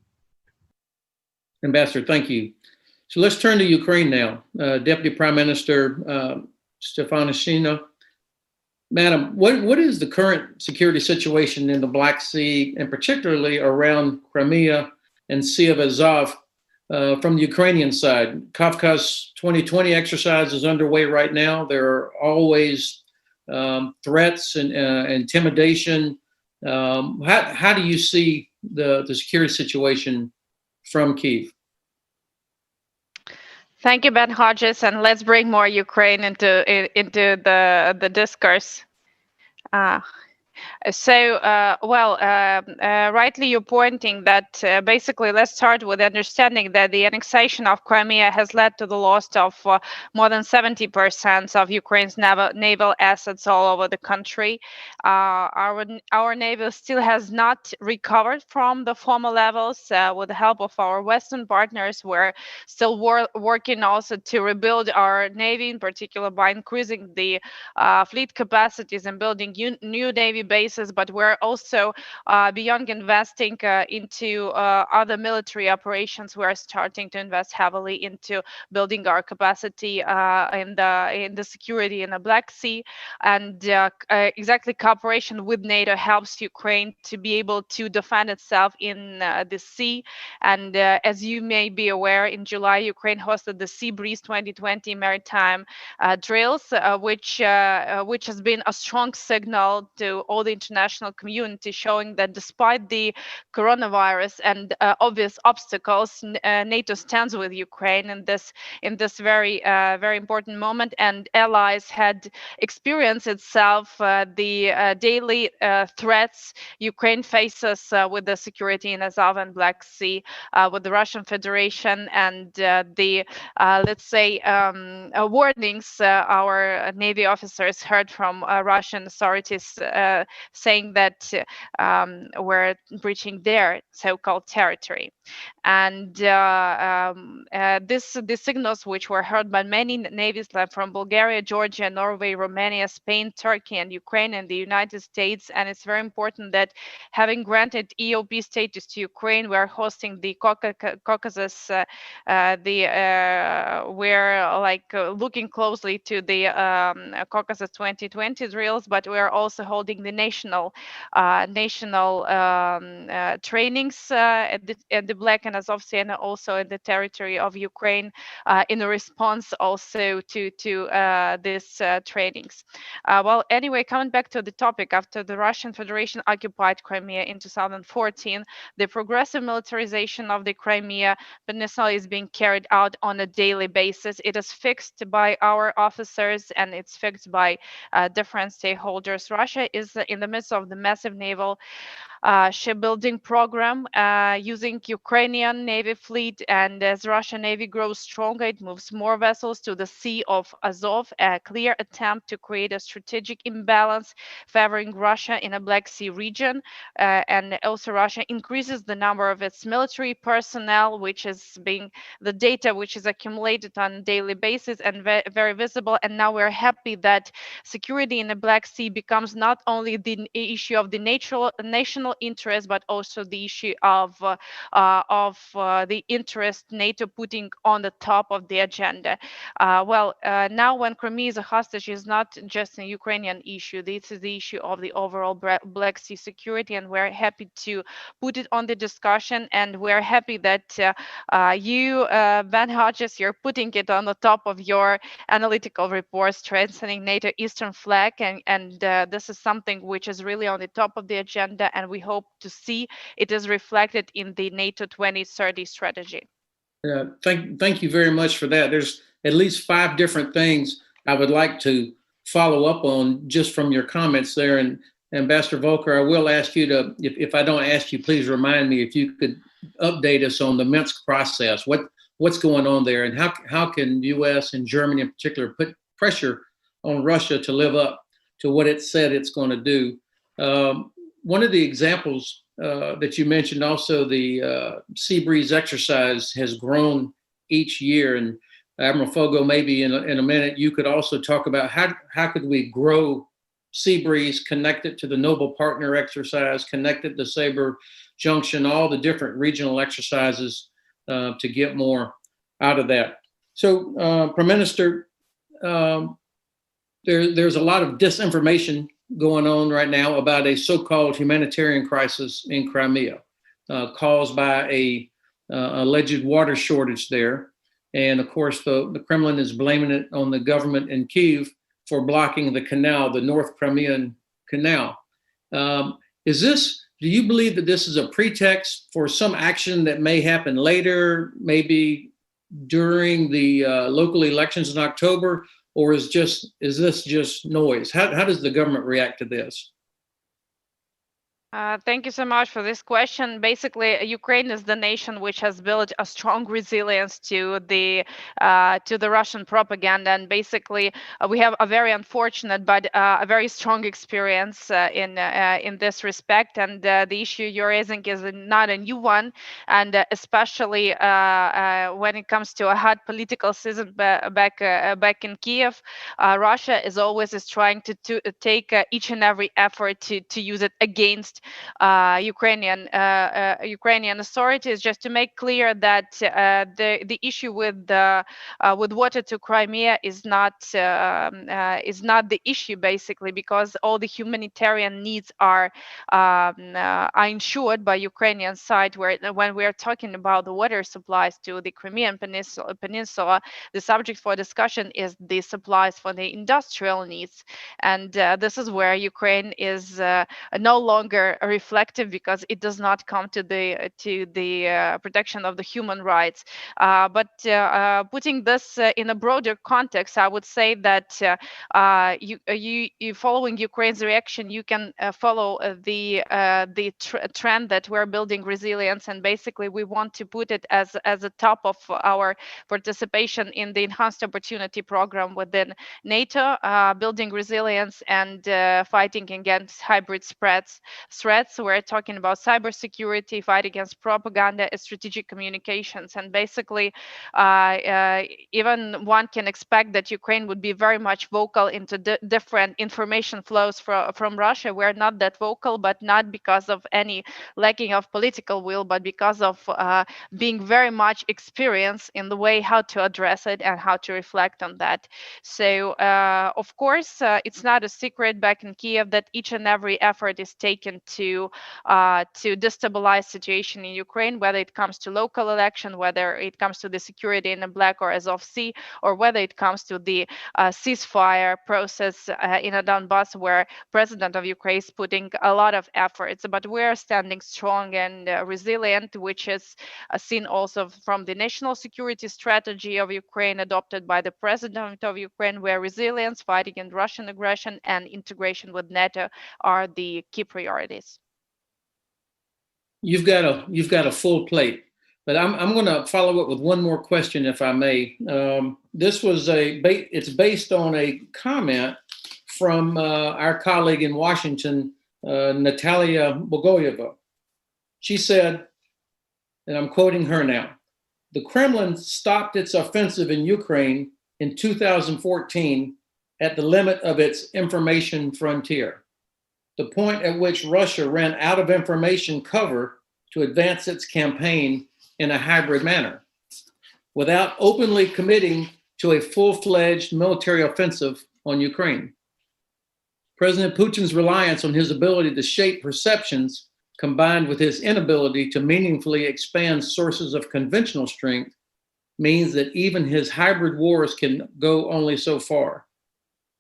Ambassador, thank you. So let's turn to Ukraine now. Deputy Prime Minister Stefanishina, Madam, what is the current security situation in the Black Sea, and particularly around Crimea and Sea of Azov from the Ukrainian side? Kafka's 2020 exercise is underway right now. There are always threats and intimidation. How do you see the security situation from Kyiv? Thank you, Ben Hodges, and let's bring more Ukraine into the discourse. Rightly you're pointing that basically, let's start with understanding that the annexation of Crimea has led to the loss of more than 70% of Ukraine's naval assets all over the country. Our navy still has not recovered from the former levels. With the help of our Western partners, we're still working also to rebuild our navy, in particular by increasing the fleet capacities and building new navy bases, but we're also beyond investing into other military operations. We're starting to invest heavily into building our capacity in the security in the Black Sea, and exactly cooperation with NATO helps Ukraine to be able to defend itself in the sea. And as you may be aware, in July, Ukraine hosted the Sea Breeze 2020 maritime drills, which has been a strong signal to all the international community, showing that despite the coronavirus and obvious obstacles, NATO stands with Ukraine in this very very important moment, and allies had experienced itself the daily threats Ukraine faces with the security in Azov and Black Sea, with the Russian Federation, and the let's say warnings our Navy officers heard from Russian authorities saying that we're breaching their so-called territory. And these signals, which were heard by many navies from Bulgaria, Georgia, Norway, Romania, Spain, Turkey, and Ukraine, and the United States. And it's very important that, having granted EOP status to Ukraine, we're hosting the Caucasus. We're looking closely to the Caucasus 2020 drills, but we're also holding the national trainings at the Black and Azov Sea, and also in the territory of Ukraine, in a response also to these trainings. Anyway, coming back to the topic, after the Russian Federation occupied Crimea in 2014, the progressive militarization of the Crimea Peninsula is being carried out on a daily basis. It is fixed by our officers, and it's fixed by different stakeholders. Russia is in the midst of the massive naval shipbuilding program using Ukrainian Navy fleet, and as Russian Navy grows stronger, it moves more vessels to the Sea of Azov, a clear attempt to create a strategic imbalance favoring Russia in a Black Sea region. And also Russia increases the number of its military personnel, which is being the data which is accumulated on a daily basis and very visible. And now we're happy that security in the Black Sea becomes not only the issue of the national interest, but also the issue of the interest NATO putting on the top of the agenda. Now when Crimea is a hostage, is not just a Ukrainian issue. This is the issue of the overall Black Sea security, and we're happy to put it on the discussion. And we're happy that you, Ben Hodges, you're putting it on the top of your analytical report, strengthening NATO Eastern flank, and this is something which is really on the top of the agenda, and we hope to see it is reflected in the NATO 2030 strategy. Thank you very much for that. There's at least 5 different things I would like to follow up on just from your comments there. And Ambassador Volker, I will ask you to, if I don't ask you, please remind me if you could update us on the Minsk process. What's going on there, and how can U.S. and Germany in particular put pressure on Russia to live up to what it said it's going to do? One of the examples that you mentioned, also the Sea Breeze exercise has grown each year, and Admiral Fogo, maybe in a minute, you could also talk about how could we grow Sea Breeze, connect it to the Noble Partner exercise, connect it to Sabre Junction, all the different regional exercises to get more out of that. So, Prime Minister, there's a lot of disinformation going on right now about a so-called humanitarian crisis in Crimea caused by a alleged water shortage there. And of course, the Kremlin is blaming it on the government in Kyiv for blocking the canal, the North Crimean Canal. Do you believe that this is a pretext for some action that may happen later, maybe during the local elections in October, or is this just noise? How does the government react to this? Thank you so much for this question. Basically, Ukraine is the nation which has built a strong resilience to the Russian propaganda, and basically, we have a very unfortunate but a very strong experience in this respect. And the issue you're raising is not a new one, and especially when it comes to a hot political season back in Kiev, Russia is trying to take each and every effort to use it against Ukrainian authorities, just to make clear that the issue with water to Crimea is not the issue, basically, because all the humanitarian needs are ensured by Ukrainian side. Where when we are talking about the water supplies to the Crimean Peninsula, the subject for discussion is the supplies for the industrial needs, and this is where Ukraine is no longer reflective, because it does not come to the protection of the human rights. But putting this in a broader context, I would say that you following Ukraine's reaction, you can follow the trend that we're building resilience, and basically we want to put it as a top of our participation in the enhanced opportunity program within NATO, building resilience and fighting against hybrid threats. We're talking about cybersecurity, fight against propaganda, and strategic communications. And basically, even one can expect that Ukraine would be very much vocal into different information flows from Russia. We're not that vocal, but not because of any lacking of political will, but because of being very much experienced in the way how to address it and how to reflect on that. So, of course, it's not a secret back in Kiev that each and every effort is taken to destabilize situation in Ukraine, whether it comes to local election, whether it comes to the security in the Black or Azov Sea, or whether it comes to the ceasefire process in a Donbass, where President of Ukraine is putting a lot of efforts. But we're standing strong and resilient, which is seen also from the national security strategy of Ukraine adopted by the President of Ukraine, where resilience, fighting against Russian aggression, and integration with NATO are the key priorities. You've got a full plate, but I'm going to follow up with one more question, if I may. This was it's based on a comment from our colleague in Washington, Natalia Bogoyeva. She said, and I'm quoting her now: "The Kremlin stopped its offensive in Ukraine in 2014 at the limit of its information frontier, the point at which Russia ran out of information cover to advance its campaign in a hybrid manner, without openly committing to a full-fledged military offensive on Ukraine. President Putin's reliance on his ability to shape perceptions, combined with his inability to meaningfully expand sources of conventional strength, means that even his hybrid wars can go only so far.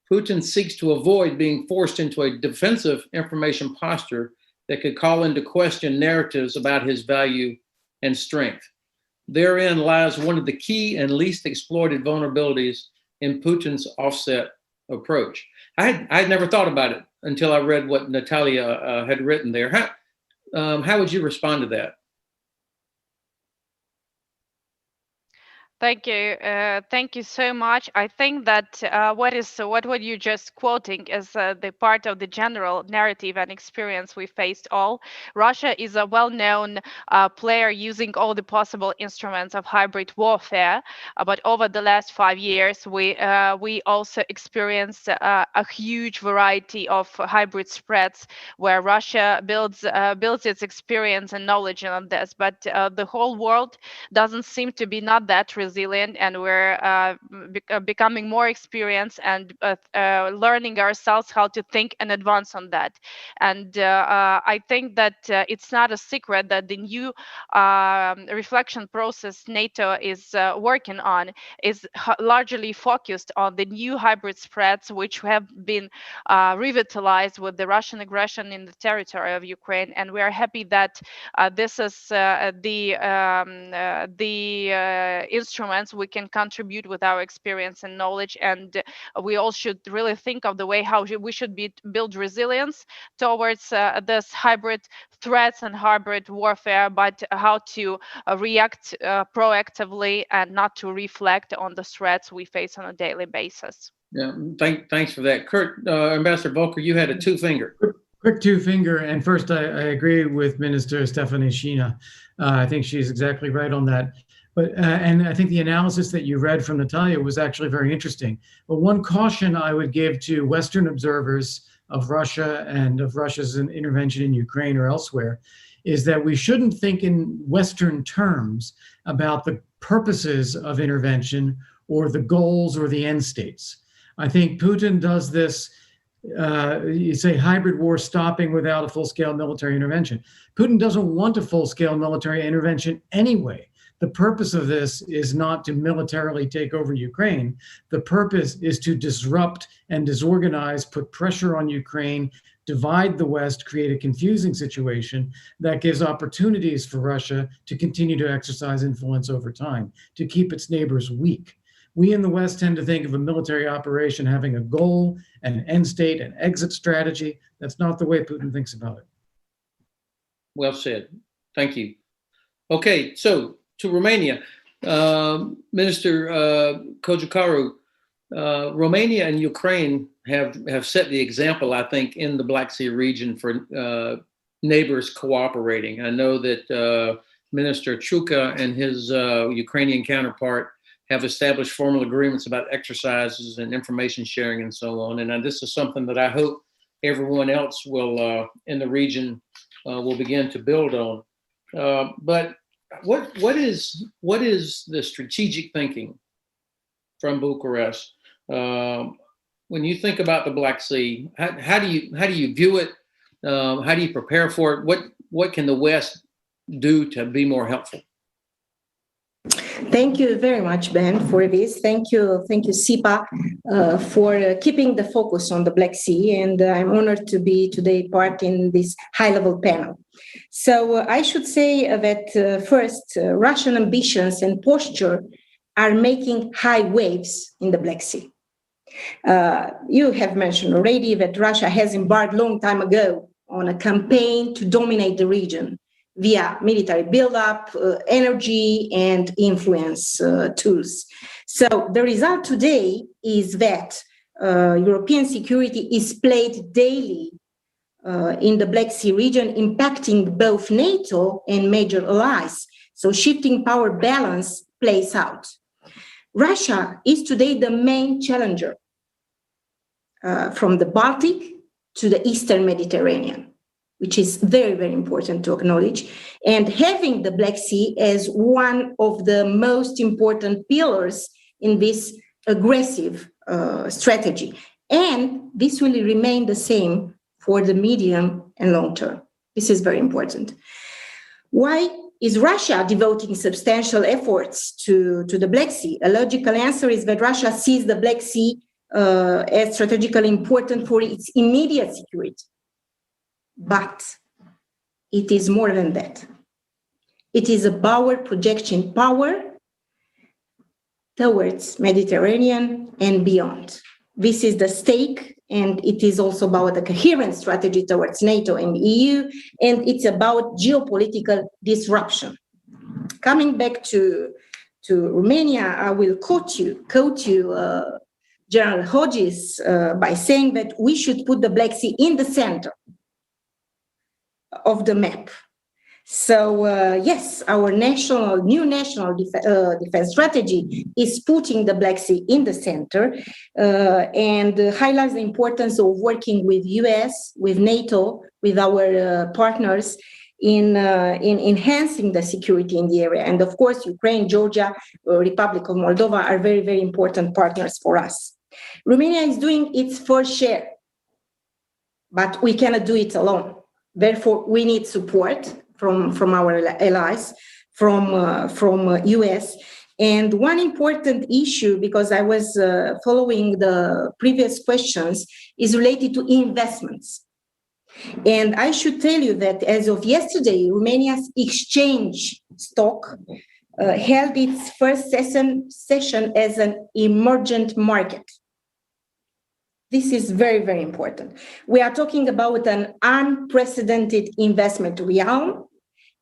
Putin seeks to avoid being forced into a defensive information posture that could call into question narratives about his value and strength. Therein lies one of the key and least exploited vulnerabilities in Putin's offset approach." I had never thought about it until I read what Natalia had written there. How would you respond to that? Thank you. Thank you so much. I think that what you just quoting is the part of the general narrative and experience we faced all. Russia is a well-known player using all the possible instruments of hybrid warfare. But over the last 5 years, we also experienced a huge variety of hybrid threats where Russia builds its experience and knowledge on this. But the whole world doesn't seem to be not that resilient, and we're becoming more experienced and learning ourselves how to think and advance on that. And I think that it's not a secret that the new reflection process NATO is working on is largely focused on the new hybrid threats, which have been revitalized with the Russian aggression in the territory of Ukraine. And we are happy that this is the instrument instruments we can contribute with our experience and knowledge. And we all should really think of the way how we should build resilience towards this hybrid threats and hybrid warfare, but how to react proactively and not to reflect on the threats we face on a daily basis. Yeah, thanks for that. Kurt, Ambassador Volker, you had a two-finger. Quick two-finger, and first I agree with Minister Stefanishina. I think she's exactly right on that. But and I think the analysis that you read from Natalia was actually very interesting. But one caution I would give to Western observers of Russia and of Russia's intervention in Ukraine or elsewhere is that we shouldn't think in Western terms about the purposes of intervention or the goals or the end states. I think Putin does this, you say hybrid war stopping without a full-scale military intervention. Putin doesn't want a full-scale military intervention anyway. The purpose of this is not to militarily take over Ukraine. The purpose is to disrupt and disorganize, put pressure on Ukraine, divide the West, create a confusing situation that gives opportunities for Russia to continue to exercise influence over time, to keep its neighbors weak. We in the West tend to think of a military operation having a goal, an end state, an exit strategy. That's not the way Putin thinks about it. Well said. Thank you. Okay, so to Romania, Minister Kojokaru, Romania and Ukraine have set the example, I think, in the Black Sea region for neighbors cooperating. I know that Minister Chuka and his Ukrainian counterpart have established formal agreements about exercises and information sharing and so on. And this is something that I hope everyone else will in the region will begin to build on. But what is the strategic thinking from Bucharest when you think about the Black Sea? How do you view it? How do you prepare for it? What can the West do to be more helpful? Thank you very much, Ben, for this. Thank you, CEPA, for keeping the focus on the Black Sea. And I'm honored to be today part in this high-level panel. So I should say that first, Russian ambitions and posture are making high waves in the Black Sea. You have mentioned already that Russia has embarked a long time ago on a campaign to dominate the region via military buildup, energy, and influence tools. So the result today is that European security is played daily in the Black Sea region, impacting both NATO and major allies. So shifting power balance plays out. Russia is today the main challenger from the Baltic to the Eastern Mediterranean, which is very, very important to acknowledge, and having the Black Sea as one of the most important pillars in this aggressive strategy. And this will remain the same for the medium and long term. This is very important. Why is Russia devoting substantial efforts to the Black Sea? A logical answer is that Russia sees the Black Sea as strategically important for its immediate security. But it is more than that. It is a power projection power towards Mediterranean and beyond. This is the stake, and it is also about a coherent strategy towards NATO and EU, and it's about geopolitical disruption. Coming back to Romania, I will quote you, General Hodges, by saying that we should put the Black Sea in the center of the map. So yes, our new national defense strategy is putting the Black Sea in the center and highlights the importance of working with US, with NATO, with our partners in enhancing the security in the area. And of course, Ukraine, Georgia, Republic of Moldova are very, very important partners for us. Romania is doing its fair share, but we cannot do it alone. Therefore, we need support from our allies, from US. And one important issue, because I was following the previous questions, is related to investments. And I should tell you that as of yesterday, Romania's exchange stock held its first session as an emergent market. This is very, very important. We are talking about an unprecedented investment realm,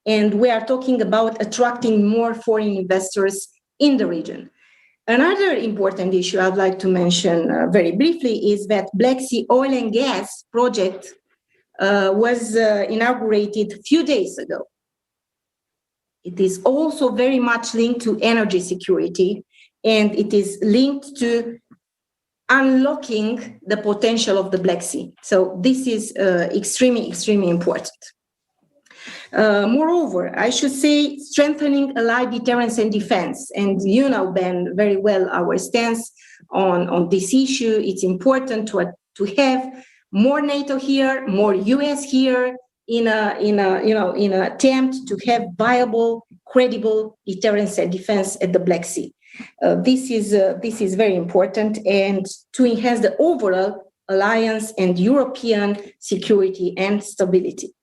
and we are talking about attracting more foreign investors in the region. Another important issue I'd like to mention very briefly is that Black Sea oil and gas project was inaugurated a few days ago. It is also very much linked to energy security, and it is linked to unlocking the potential of the Black Sea. So this is extremely, extremely important. Moreover, I should say strengthening allied deterrence and defense. And you know, Ben, very well our stance on this issue. It's important to have more NATO here, more US here, in an attempt to have viable, credible deterrence and defense at the Black Sea. This is very important, and to enhance the overall alliance and European security and stability.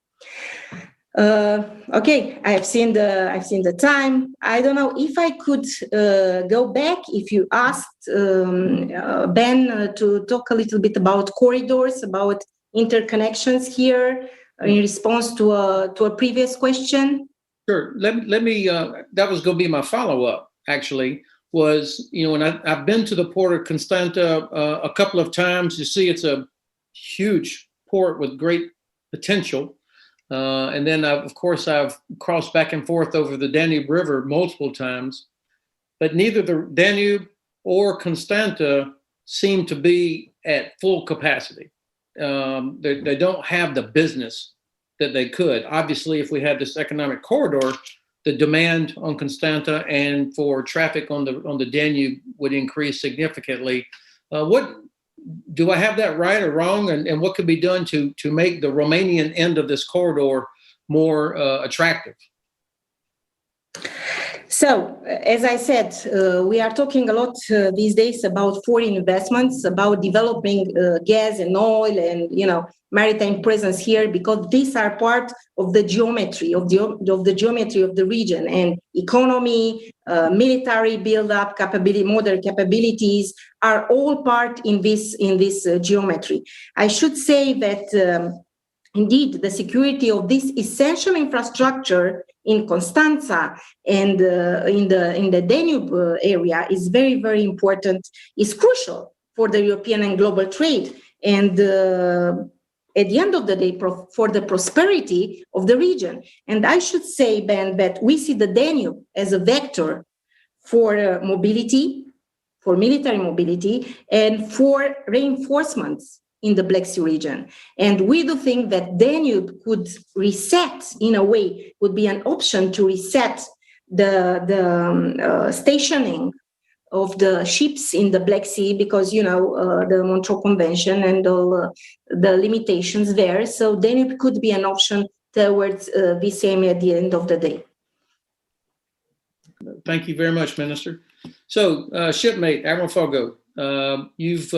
Okay, I've seen the time. I don't know if I could go back. If you asked Ben to talk a little bit about corridors, about interconnections here, in response to a previous question. Sure. Let me. That was going to be my follow-up. Actually, was when I've been to the port of Constanta a couple of times. You see, it's a huge port with great potential. And then, of course, I've crossed back and forth over the Danube River multiple times, but neither the Danube or Constanta seem to be at full capacity. They don't have the business that they could. Obviously, if we had this economic corridor, the demand on Constanta and for traffic on the Danube would increase significantly. What do I have that right or wrong? And what could be done to make the Romanian end of this corridor more attractive? So, as I said, we are talking a lot these days about foreign investments, about developing gas and oil and maritime presence here, because these are part of the geometry of the region, and economy, military build-up, modern capabilities are all part in this geometry. I should say that indeed the security of this essential infrastructure in Constanța and in the Danube area is very, very important, is crucial for the European and global trade, and at the end of the day, for the prosperity of the region. And I should say, Ben, that we see the Danube as a vector for mobility, for military mobility, and for reinforcements in the Black Sea region. And we do think that Danube could reset, in a way, would be an option to reset the stationing of the ships in the Black Sea, because, the Montreux Convention and all the limitations there. So Danube could be an option towards VCM at the end of the day. Thank you very much, Minister. So, shipmate, Admiral Fogo, you've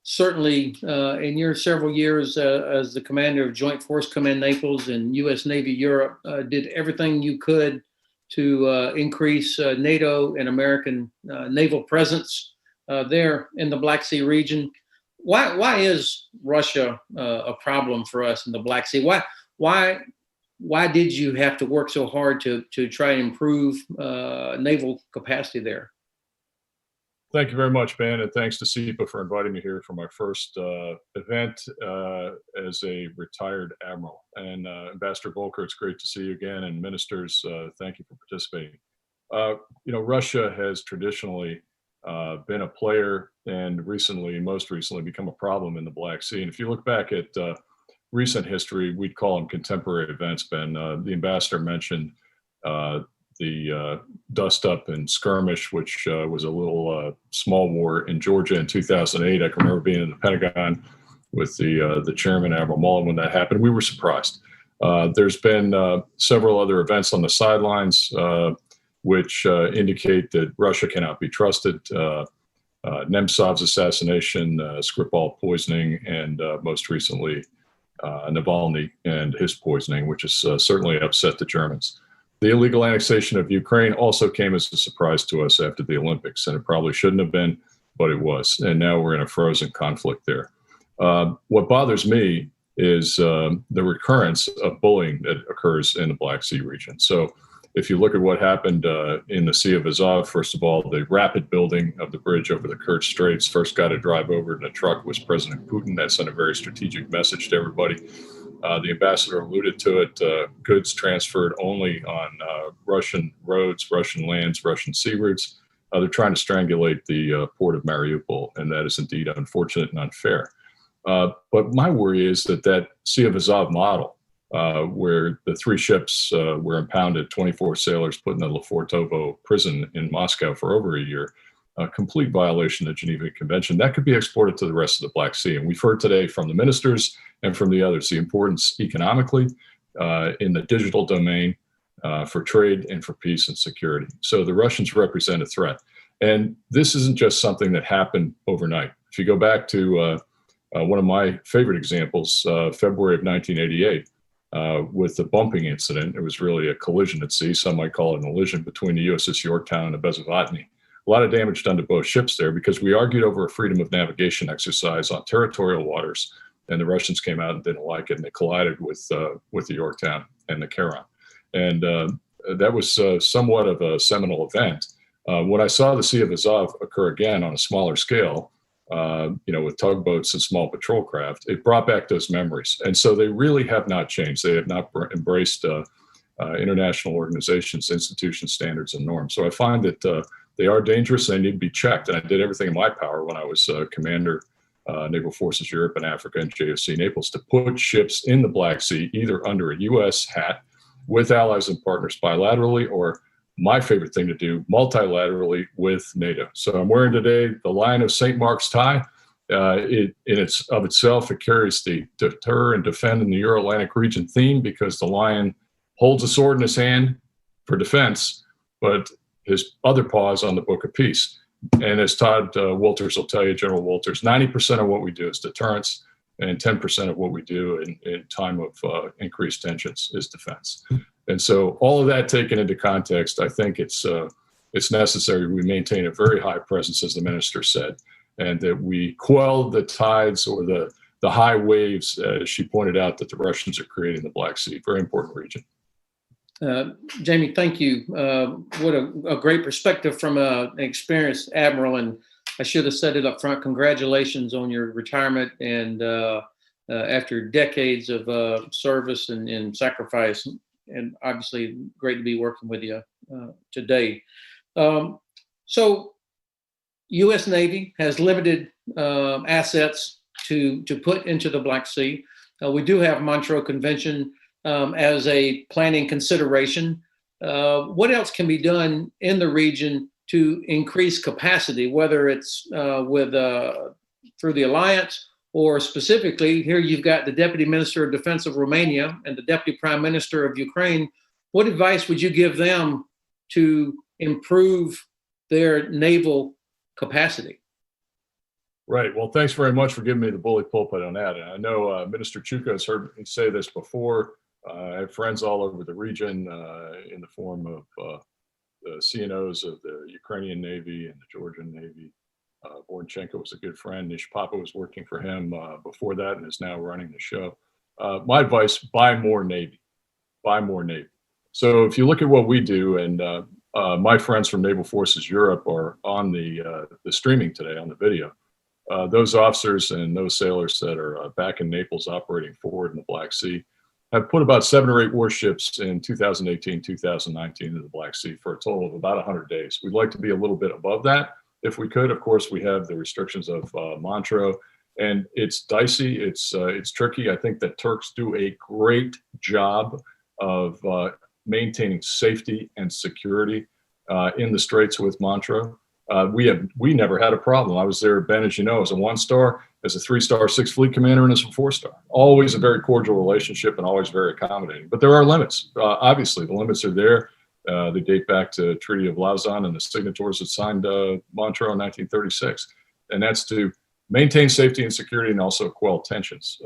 certainly, in your several years as the commander of Joint Force Command Naples and U.S. Navy Europe, did everything you could to increase NATO and American naval presence there in the Black Sea region. Why is Russia a problem for us in the Black Sea? Why did you have to work so hard to try and improve naval capacity there? Thank you very much, Ben, and thanks to CEPA for inviting me here for my first event as a retired admiral. And Ambassador Volker, it's great to see you again, and ministers, thank you for participating. Russia has traditionally been a player and most recently become a problem in the Black Sea. And if you look back at recent history, we'd call them contemporary events, Ben. The ambassador mentioned the dust up and skirmish, which was a little small war in Georgia in 2008. I can remember being in the Pentagon with the chairman, Admiral Mullen, when that happened. We were surprised. There's been several other events on the sidelines which indicate that Russia cannot be trusted. Nemtsov's assassination, Skripal poisoning, and most recently Navalny and his poisoning, which has certainly upset the Germans. The illegal annexation of Ukraine also came as a surprise to us after the Olympics, and it probably shouldn't have been, but it was. And now we're in a frozen conflict there. What bothers me is the recurrence of bullying that occurs in the Black Sea region. So if you look at what happened in the Sea of Azov, first of all, the rapid building of the bridge over the Kerch Straits, first guy to drive over in a truck was President Putin. That sent a very strategic message to everybody. The ambassador alluded to it, goods transferred only on Russian roads, Russian lands, Russian sea routes. They're trying to strangulate the port of Mariupol, and that is indeed unfortunate and unfair. But my worry is that Sea of Azov model, where the 3 ships were impounded, 24 sailors put in the Lefortovo prison in Moscow for over a year, a complete violation of the Geneva Convention, that could be exported to the rest of the Black Sea. And we've heard today from the ministers and from the others the importance economically in the digital domain for trade and for peace and security. So the Russians represent a threat. And this isn't just something that happened overnight. If you go back to one of my favorite examples, February of 1988, with the bumping incident, it was really a collision at sea. Some might call it an elision between the USS Yorktown and the Bezavotny. A lot of damage done to both ships there because we argued over a freedom of navigation exercise on territorial waters, and the Russians came out and didn't like it, and they collided with the Yorktown and the Charon. And that was somewhat of a seminal event. When I saw the Sea of Azov occur again on a smaller scale, with tugboats and small patrol craft, it brought back those memories. And so they really have not changed. They have not embraced international organizations, institutions, standards, and norms. So I find that they are dangerous. They need to be checked. And I did everything in my power when I was commander, Naval Forces Europe and Africa and JOC Naples, to put ships in the Black Sea, either under a U.S. hat with allies and partners bilaterally, or my favorite thing to do, multilaterally with NATO. So I'm wearing today the Lion of St. Mark's tie. It carries the deter and defend in the Euro-Atlantic region theme, because the lion holds a sword in his hand for defense, but his other paw is on the Book of Peace. And as Todd Wolters will tell you, General Wolters, 90% of what we do is deterrence, and 10% of what we do in time of increased tensions is defense. And so all of that taken into context, I think it's necessary we maintain a very high presence, as the minister said, and that we quell the tides or the high waves, as she pointed out, that the Russians are creating in the Black Sea. Very important region. Jamie, thank you. What a great perspective from an experienced admiral. And I should have said it up front. Congratulations on your retirement, and after decades of service and sacrifice. And obviously great to be working with you today. So U.S. Navy has limited assets to put into the Black Sea. We do have Montreux Convention as a planning consideration. What else can be done in the region to increase capacity, whether it's through the alliance, or specifically here you've got the Deputy Minister of Defense of Romania and the Deputy Prime Minister of Ukraine. What advice would you give them to improve their naval capacity? Right. Well, thanks very much for giving me the bully pulpit on that. And I know Minister Chuka has heard me say this before. I have friends all over the region in the form of the CNOs of the Ukrainian Navy and the Georgian Navy. Bornchenko was a good friend. Nish Papa was working for him before that and is now running the show. My advice, buy more Navy. Buy more Navy. So if you look at what we do, and my friends from Naval Forces Europe are on the streaming today on the video. Those officers and those sailors that are back in Naples operating forward in the Black Sea have put about 7 or 8 warships in 2018, 2019 into the Black Sea for a total of about 100 days. We'd like to be a little bit above that if we could. Of course, we have the restrictions of Montreux, and it's dicey, it's tricky. I think that Turks do a great job of maintaining safety and security in the Straits with Montreux. We never had a problem. I was there, Ben, as you know, as a 1-star, as a 3-star 6th Fleet commander, and as a 4-star. Always a very cordial relationship and always very accommodating. But there are limits. Obviously, the limits are there. They date back to Treaty of Lausanne and the signatories that signed Montreux in 1936. And that's to maintain safety and security, and also quell tensions.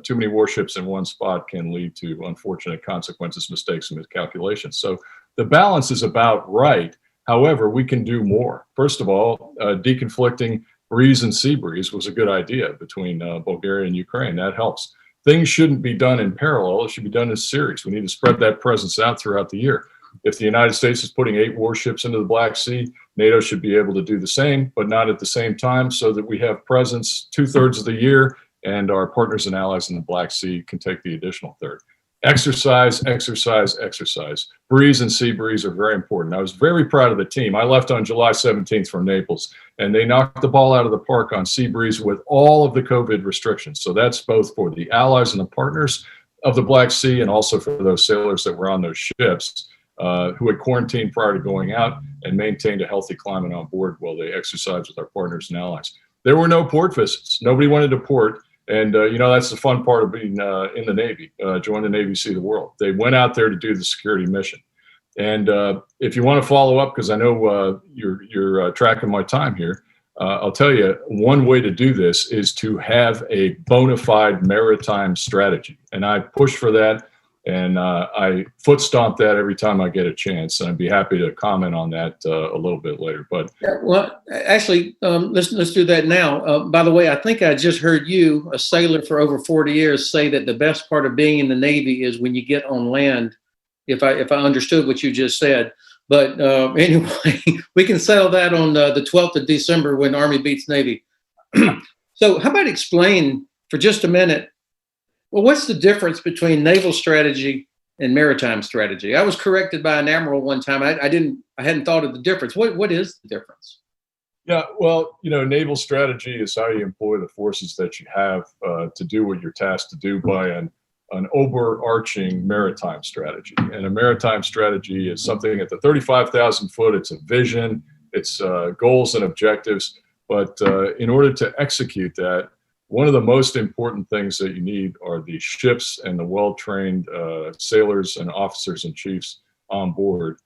Too many warships in one spot can lead to unfortunate consequences, mistakes, and miscalculations. So the balance is about right. However, we can do more. First of all, deconflicting breeze and sea breeze was a good idea between Bulgaria and Ukraine. That helps. Things shouldn't be done in parallel. It should be done in series. We need to spread that presence out throughout the year. If the United States is putting 8 warships into the Black Sea, NATO should be able to do the same, but not at the same time, so that we have presence 2/3 of the year, and our partners and allies in the Black Sea can take the additional third. Exercise, exercise, exercise. Breeze and sea breeze are very important. I was very proud of the team. I left on July 17th from Naples, and they knocked the ball out of the park on sea breeze with all of the COVID restrictions. So that's both for the allies and the partners of the Black Sea, and also for those sailors that were on those ships who had quarantined prior to going out and maintained a healthy climate on board while they exercised with our partners and allies. There were no port visits. Nobody wanted to port. And, that's the fun part of being in the Navy, join the Navy, see the world. They went out there to do the security mission. And if you want to follow up, because I know you're tracking my time here, I'll tell you, one way to do this is to have a bona fide maritime strategy. And I push for that. And I foot stomp that every time I get a chance, and I'd be happy to comment on that a little bit later. But well, actually, let's do that now. By the way, I think I just heard you, a sailor for over 40 years, say that the best part of being in the Navy is when you get on land. If I understood what you just said, but anyway, we can settle that on the 12th of December when Army beats Navy. So, how about explain for just a minute? Well, what's the difference between naval strategy and maritime strategy? I was corrected by an admiral one time. I hadn't thought of the difference. What is the difference? Yeah, well, naval strategy is how you employ the forces that you have to do what you're tasked to do by an overarching maritime strategy. And a maritime strategy is something at the 35,000 foot. It's a vision, it's goals and objectives. But in order to execute that, one of the most important things that you need are the ships and the well-trained sailors and officers and chiefs on board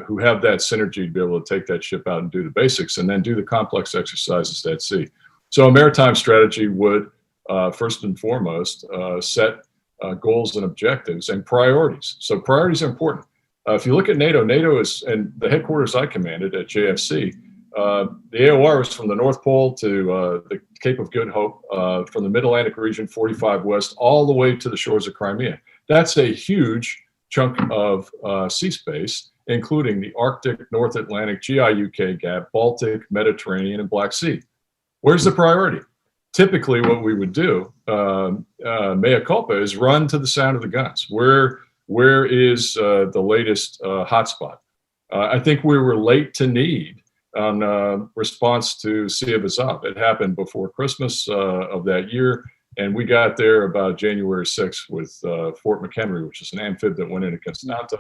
who have that synergy to be able to take that ship out and do the basics and then do the complex exercises at sea. So a maritime strategy would, first and foremost, set goals and objectives and priorities. So priorities are important. If you look at NATO is, and the headquarters I commanded at JFC, the AOR was from the North Pole to the Cape of Good Hope, from the Mid-Atlantic region, 45 west, all the way to the shores of Crimea. That's a huge chunk of sea space, including the Arctic, North Atlantic, GI-UK gap, Baltic, Mediterranean, and Black Sea. Where's the priority? Typically what we would do, mea culpa, is run to the sound of the guns. Where is the latest hotspot? I think we were late to need on response to Sea of Azov. It happened before Christmas of that year, and we got there about January 6th with Fort McHenry, which is an amphib that went into Constanta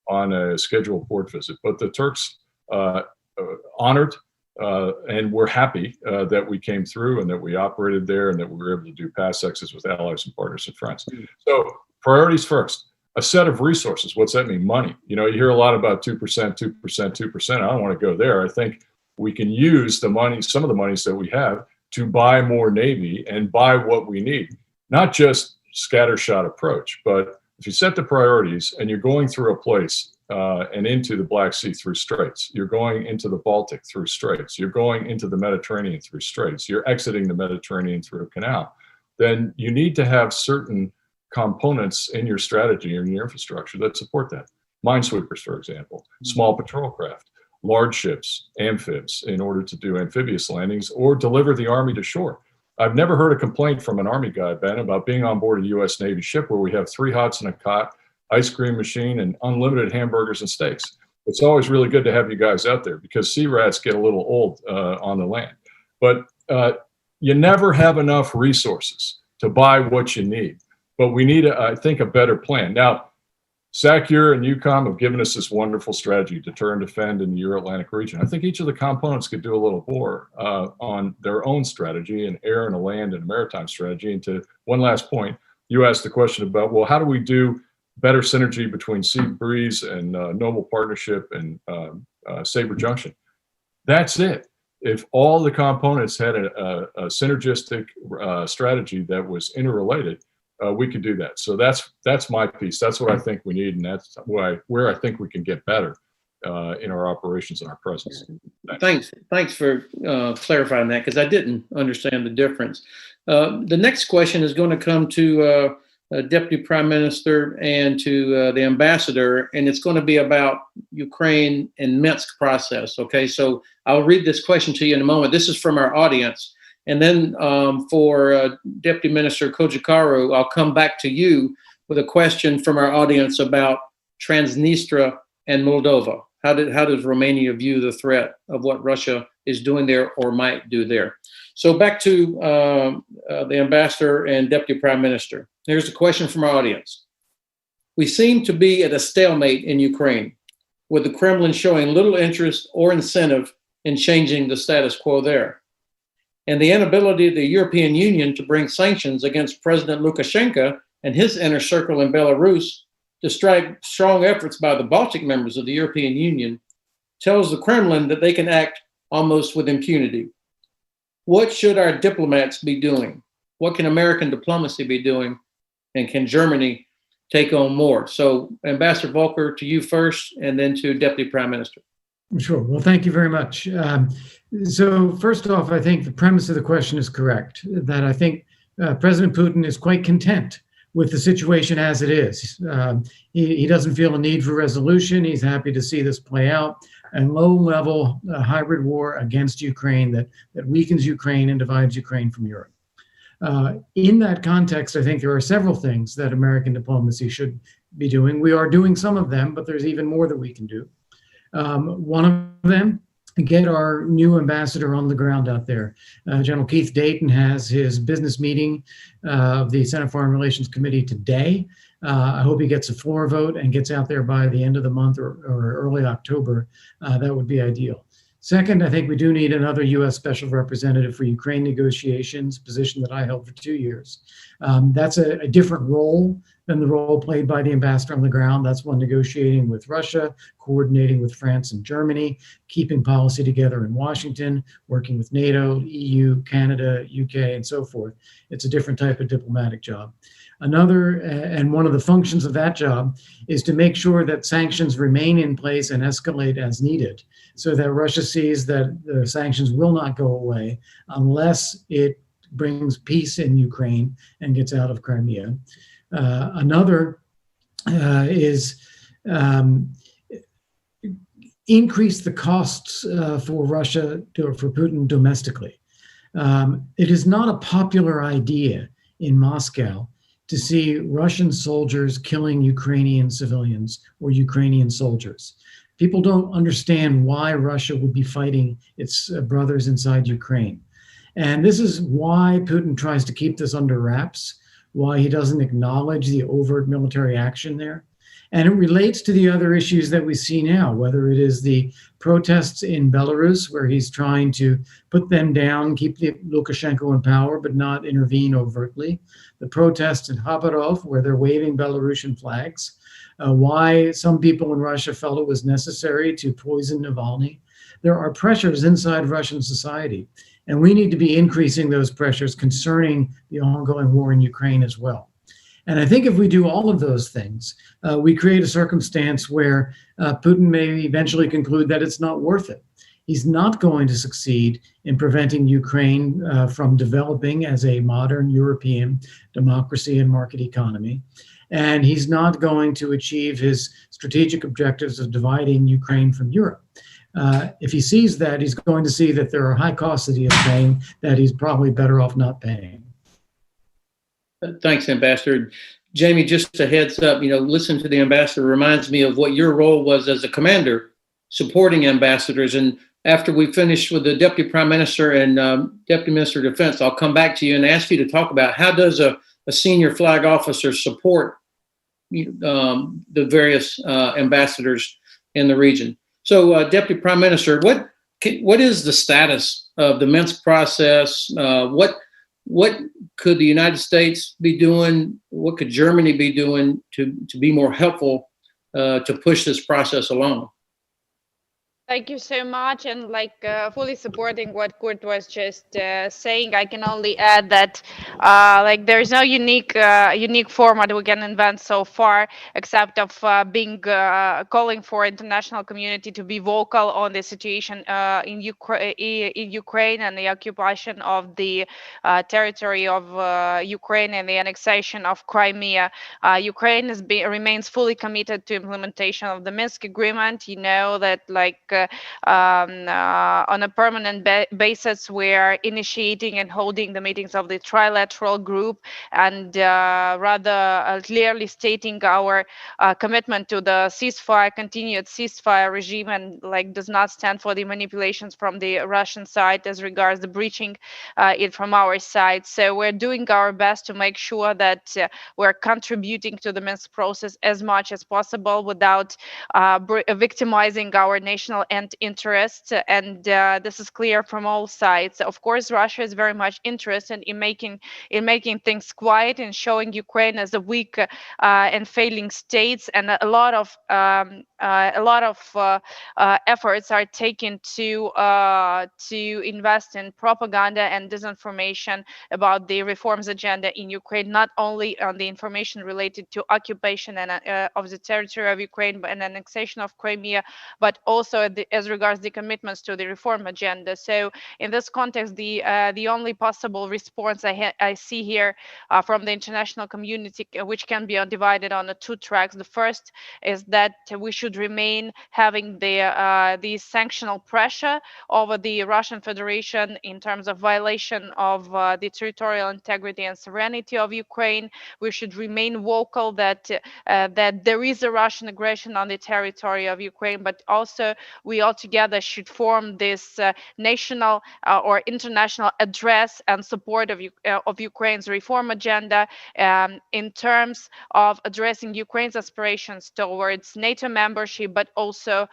on a scheduled port visit. But the Turks honored and were happy that we came through and that we operated there and that we were able to do pass exits with allies and partners and friends. So priorities first. A set of resources. What's that mean? Money. You hear a lot about 2%, 2%, 2%. I don't want to go there. I think we can use the money, some of the monies that we have, to buy more Navy and buy what we need. Not just scattershot approach, but if you set the priorities and you're going through a place and into the Black Sea through straits, you're going into the Baltic through straits, you're going into the Mediterranean through straits, you're exiting the Mediterranean through a canal, then you need to have certain components in your strategy or in your infrastructure that support that. Minesweepers, for example, small patrol craft, large ships, amphibs, in order to do amphibious landings or deliver the Army to shore. I've never heard a complaint from an Army guy, Ben, about being on board a U.S. Navy ship where we have 3 hots and a cot, ice cream machine, and unlimited hamburgers and steaks. It's always really good to have you guys out there because sea rats get a little old on the land. But you never have enough resources to buy what you need. But we need, I think, a better plan. Now, SACEUR and EUCOM have given us this wonderful strategy, deter and defend in the Euro-Atlantic region. I think each of the components could do a little more on their own strategy, an air and a land and a maritime strategy. And to one last point, you asked the question about, well, how do we do better synergy between Sea Breeze and Noble Partnership and Sabre Junction? That's it. if all the components had a synergistic strategy that was interrelated, we could do that. So that's my piece. That's what I think we need, and that's where I think we can get better in our operations and our presence. Thanks for clarifying that, because I didn't understand the difference. The next question is going to come to Deputy Prime Minister and to the Ambassador, and it's going to be about Ukraine and Minsk process. Okay, so I'll read this question to you in a moment. This is from our audience. And then for Deputy Minister Kojikaru, I'll come back to you with a question from our audience about Transnistria and Moldova. How does Romania view the threat of what Russia is doing there or might do there? So back to the Ambassador and Deputy Prime Minister. Here's a question from our audience. We seem to be at a stalemate in Ukraine, with the Kremlin showing little interest or incentive in changing the status quo there. And the inability of the European Union to bring sanctions against President Lukashenko and his inner circle in Belarus, despite strong efforts by the Baltic members of the European Union, tells the Kremlin that they can act almost with impunity. What should our diplomats be doing? What can American diplomacy be doing? And can Germany take on more? So Ambassador Volker, to you first, and then to Deputy Prime Minister. Sure. Well, thank you very much. So first off, I think the premise of the question is correct, that I think President Putin is quite content with the situation as it is. He doesn't feel a need for resolution. He's happy to see this play out, and low-level hybrid war against Ukraine that weakens Ukraine and divides Ukraine from Europe. In that context, I think there are several things that American diplomacy should be doing. We are doing some of them, but there's even more that we can do. One of them, get our new ambassador on the ground out there. General Keith Dayton has his business meeting of the Senate Foreign Relations Committee today. I hope he gets a floor vote and gets out there by the end of the month or early October. That would be ideal. Second, I think we do need another U.S. Special Representative for Ukraine negotiations, position that I held for 2 years. That's a different role than the role played by the ambassador on the ground. That's one negotiating with Russia, coordinating with France and Germany, keeping policy together in Washington, working with NATO, EU, Canada, UK, and so forth. It's a different type of diplomatic job. Another, and one of the functions of that job, is to make sure that sanctions remain in place and escalate as needed, so that Russia sees that the sanctions will not go away unless it brings peace in Ukraine and gets out of Crimea. Another is increase the costs for Russia, for Putin domestically. It is not a popular idea in Moscow to see Russian soldiers killing Ukrainian civilians or Ukrainian soldiers. People don't understand why Russia would be fighting its brothers inside Ukraine. And this is why Putin tries to keep this under wraps, why he doesn't acknowledge the overt military action there. And it relates to the other issues that we see now, whether it is the protests in Belarus, where he's trying to put them down, keep Lukashenko in power, but not intervene overtly. The protests in Khabarov, where they're waving Belarusian flags. Why some people in Russia felt it was necessary to poison Navalny. There are pressures inside Russian society, and we need to be increasing those pressures concerning the ongoing war in Ukraine as well. And I think if we do all of those things, we create a circumstance where Putin may eventually conclude that it's not worth it. He's not going to succeed in preventing Ukraine from developing as a modern European democracy and market economy. And he's not going to achieve his strategic objectives of dividing Ukraine from Europe. If he sees that, he's going to see that there are high costs that he is paying that he's probably better off not paying. Thanks, Ambassador. Jamie, just a heads up, listen to the ambassador reminds me of what your role was as a commander supporting ambassadors. And after we finish with the Deputy Prime Minister and Deputy Minister of Defense, I'll come back to you and ask you to talk about how does a senior flag officer support the various ambassadors in the region. So, Deputy Prime Minister, what is the status of the Minsk process? What could the United States be doing? What could Germany be doing to be more helpful to push this process along? Thank you so much. And fully supporting what Kurt was just saying, I can only add that there's no unique format we can invent so far, except of being calling for international community to be vocal on the situation in Ukraine and the occupation of the territory of Ukraine and the annexation of Crimea. Ukraine remains fully committed to implementation of the Minsk agreement. You know that on a permanent basis, we're initiating and holding the meetings of the trilateral group, and rather clearly stating our commitment to the continued ceasefire regime, and does not stand for the manipulations from the Russian side as regards the breaching it from our side. So we're doing our best to make sure that we're contributing to the Minsk process as much as possible without victimizing our national interests. And this is clear from all sides. Of course, Russia is very much interested in making things quiet and showing Ukraine as a weak and failing states. And a lot of efforts are taken to invest in propaganda and disinformation about the reforms agenda in Ukraine, not only on the information related to occupation and of the territory of Ukraine and annexation of Crimea, but also as regards the commitments to the reform agenda. So in this context, the only possible response I see here from the international community, which can be divided on the two tracks. The first is that we should remain having the sanctional pressure over the Russian Federation in terms of violation of the territorial integrity and sovereignty of Ukraine. We should remain vocal that there is a Russian aggression on the territory of Ukraine, but also we all together should form this national or international address and support of Ukraine's reform agenda in terms of addressing Ukraine's aspirations towards NATO membership, but also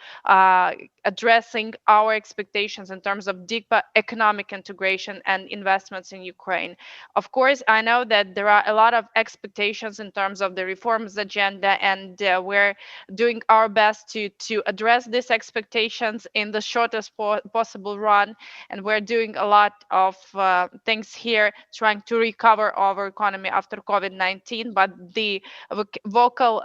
addressing our expectations in terms of deeper economic integration and investments in Ukraine. Of course, I know that there are a lot of expectations in terms of the reforms agenda, and we're doing our best to address these expectations in the shortest possible run. And we're doing a lot of things here, trying to recover our economy after COVID-19. But the vocal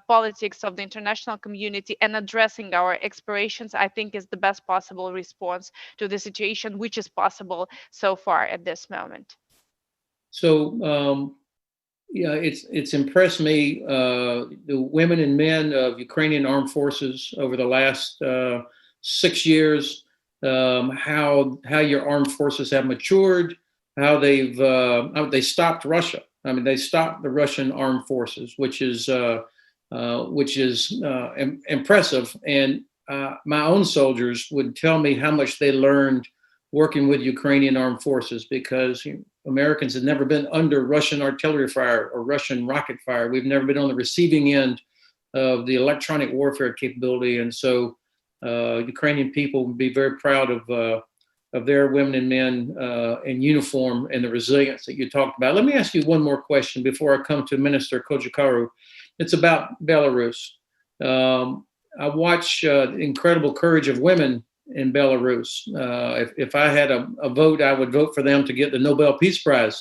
politics of the international community and addressing our aspirations, I think, is the best possible response to the situation, which is possible so far at this moment. So, yeah, it's impressed me, the women and men of Ukrainian armed forces over the last 6 years, how your armed forces have matured, how they stopped Russia. I mean, they stopped the Russian armed forces, which is impressive. And my own soldiers would tell me how much they learned working with Ukrainian armed forces, because Americans have never been under Russian artillery fire or Russian rocket fire. We've never been on the receiving end of the electronic warfare capability. And so Ukrainian people would be very proud of their women and men in uniform and the resilience that you talked about. Let me ask you one more question before I come to Minister Kojakaru. It's about Belarus. I watch the incredible courage of women in Belarus. If I had a vote, I would vote for them to get the Nobel Peace Prize.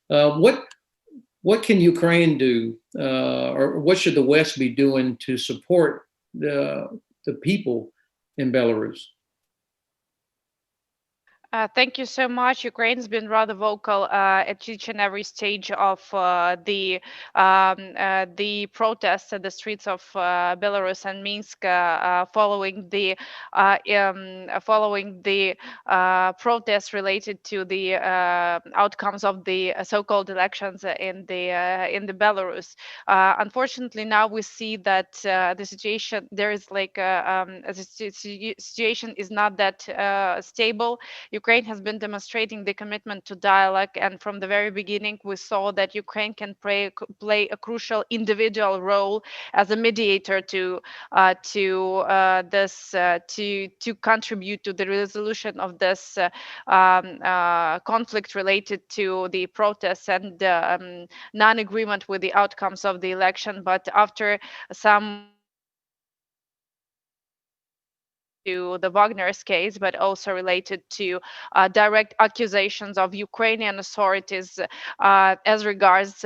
What can Ukraine do, or what should the West be doing to support the people in Belarus? Thank you so much. Ukraine's been rather vocal at each and every stage of the protests at the streets of Belarus and Minsk, following the protests related to the outcomes of the so-called elections in the Belarus. Unfortunately, now we see that the situation situation is not that stable. Ukraine has been demonstrating the commitment to dialogue, and from the very beginning, we saw that Ukraine can play a crucial individual role as a mediator to contribute to the resolution of this conflict related to the protests and non-agreement with the outcomes of the election. But after some to the Wagner's case, but also related to direct accusations of Ukrainian authorities as regards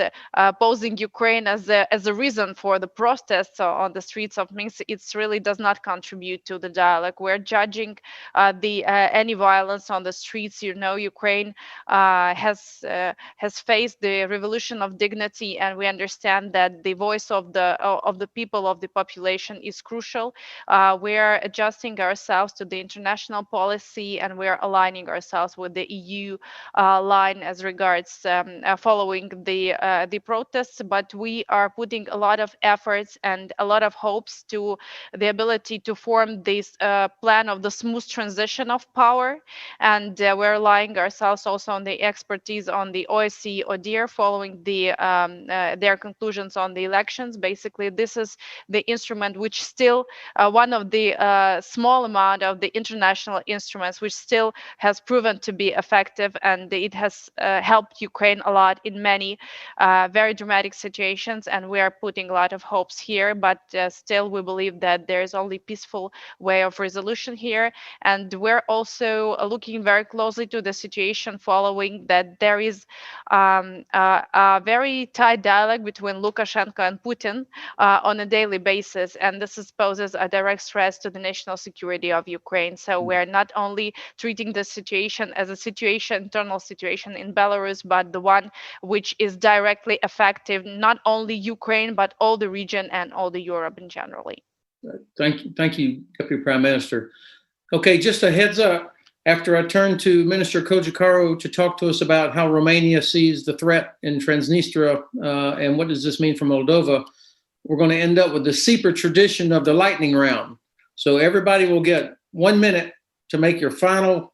posing Ukraine as a reason for the protests on the streets of Minsk. It really does not contribute to the dialogue. We're judging any violence on the streets. You know, Ukraine has faced the revolution of dignity, and we understand that the voice of the people, of the population, is crucial. We are adjusting ourselves to the international policy, and we are aligning ourselves with the EU line as regards following the protests. But we are putting a lot of efforts and a lot of hopes to the ability to form this plan of the smooth transition of power, and we're relying ourselves also on the expertise on the OSCE ODIHR following their conclusions on the elections. Basically, this is the instrument which still one of the small amount of the international instruments which still has proven to be effective, and it has helped Ukraine a lot in many very dramatic situations, and we are putting a lot of hopes here. But still, we believe that there is only peaceful way of resolution here, and we're also looking very closely to the situation following that there is a very tight dialogue between Lukashenko and Putin on a daily basis, and this poses a direct threat to the national security of Ukraine. So we're not only treating the situation as a internal situation in Belarus, but the one which is directly effective not only Ukraine but all the region and all the Europe in generally. Thank you, Deputy Prime Minister. Okay, just a heads up. After I turn to Minister Kojakaru to talk to us about how Romania sees the threat in Transnistria and what does this mean for Moldova, we're going to end up with the CEPA tradition of the lightning round. So everybody will get 1 minute to make your final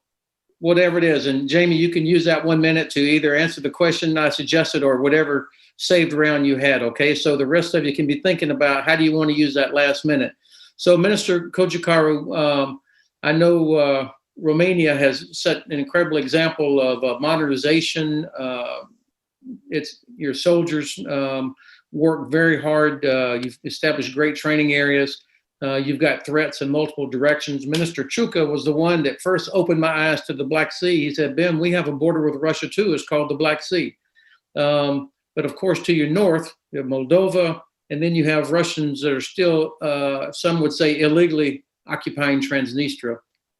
whatever it is. And Jamie, you can use that 1 minute to either answer the question I suggested or whatever saved round you had, okay? So the rest of you can be thinking about how do you want to use that last minute. So Minister Kojakaru, I know Romania has set an incredible example of modernization. Your soldiers work very hard. You've established great training areas. You've got threats in multiple directions. Minister Chuka was the one that first opened my eyes to the Black Sea. He said, Ben, we have a border with Russia too. It's called the Black Sea. But of course, to your north, you have Moldova, and then you have Russians that are still, some would say, illegally occupying Transnistria.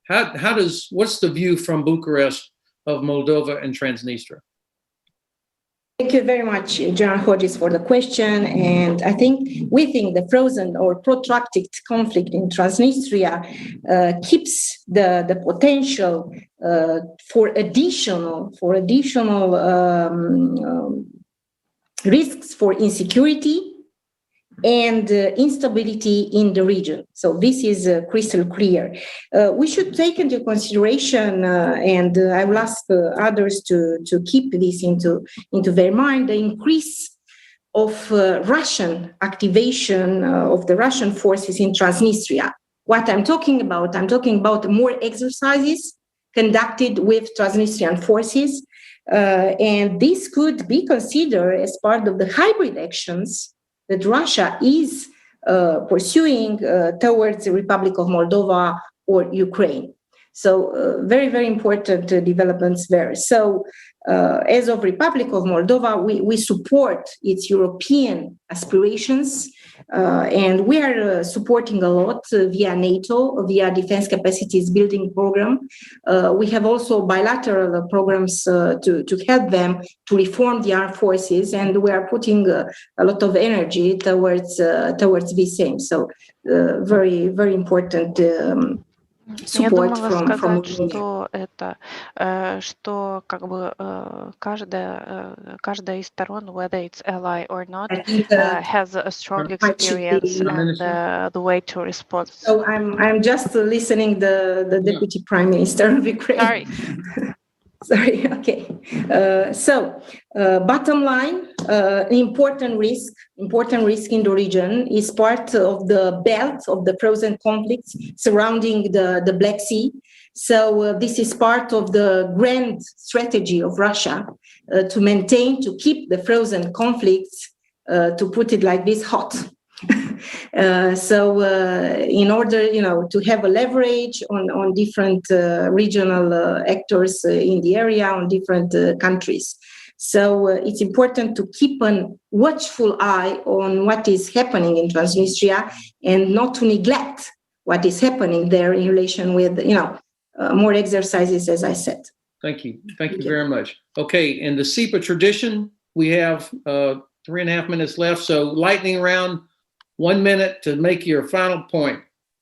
What's the view from Bucharest of Moldova and Transnistria? Thank you very much, General Hodges, for the question. And I think we think the frozen or protracted conflict in Transnistria keeps the potential for additional risks for insecurity and instability in the region. So this is crystal clear. We should take into consideration, and I will ask others to keep this into their mind, the increase of Russian activation of the Russian forces in Transnistria. What I'm talking about more exercises conducted with Transnistrian forces, and this could be considered as part of the hybrid actions that Russia is pursuing towards the Republic of Moldova or Ukraine. So very, very important developments there. So as of Republic of Moldova, we support its European aspirations, and we are supporting a lot via NATO, via Defense Capacities Building Program. We have also bilateral programs to help them to reform the armed forces, and we are putting a lot of energy towards this same. So very, very important Я думала сказать, что как бы каждая из сторон, whether it's ally or not, has a strong experience and the way to respond. So I'm just listening the Deputy Prime Minister of Ukraine. Sorry. Okay. Bottom line, an important risk in the region is part of the belt of the frozen conflicts surrounding the Black Sea. So this is part of the grand strategy of Russia to keep the frozen conflicts, to put it like this, hot. In order, to have a leverage on different regional actors in the area, on different countries. So it's important to keep a watchful eye on what is happening in Transnistria and not to neglect what is happening there in relation with, more exercises, as I said. Thank you. Thank you very much. Okay, in the CEPA tradition, we have 3.5 minutes left. So lightning round, 1 minute to make your final point.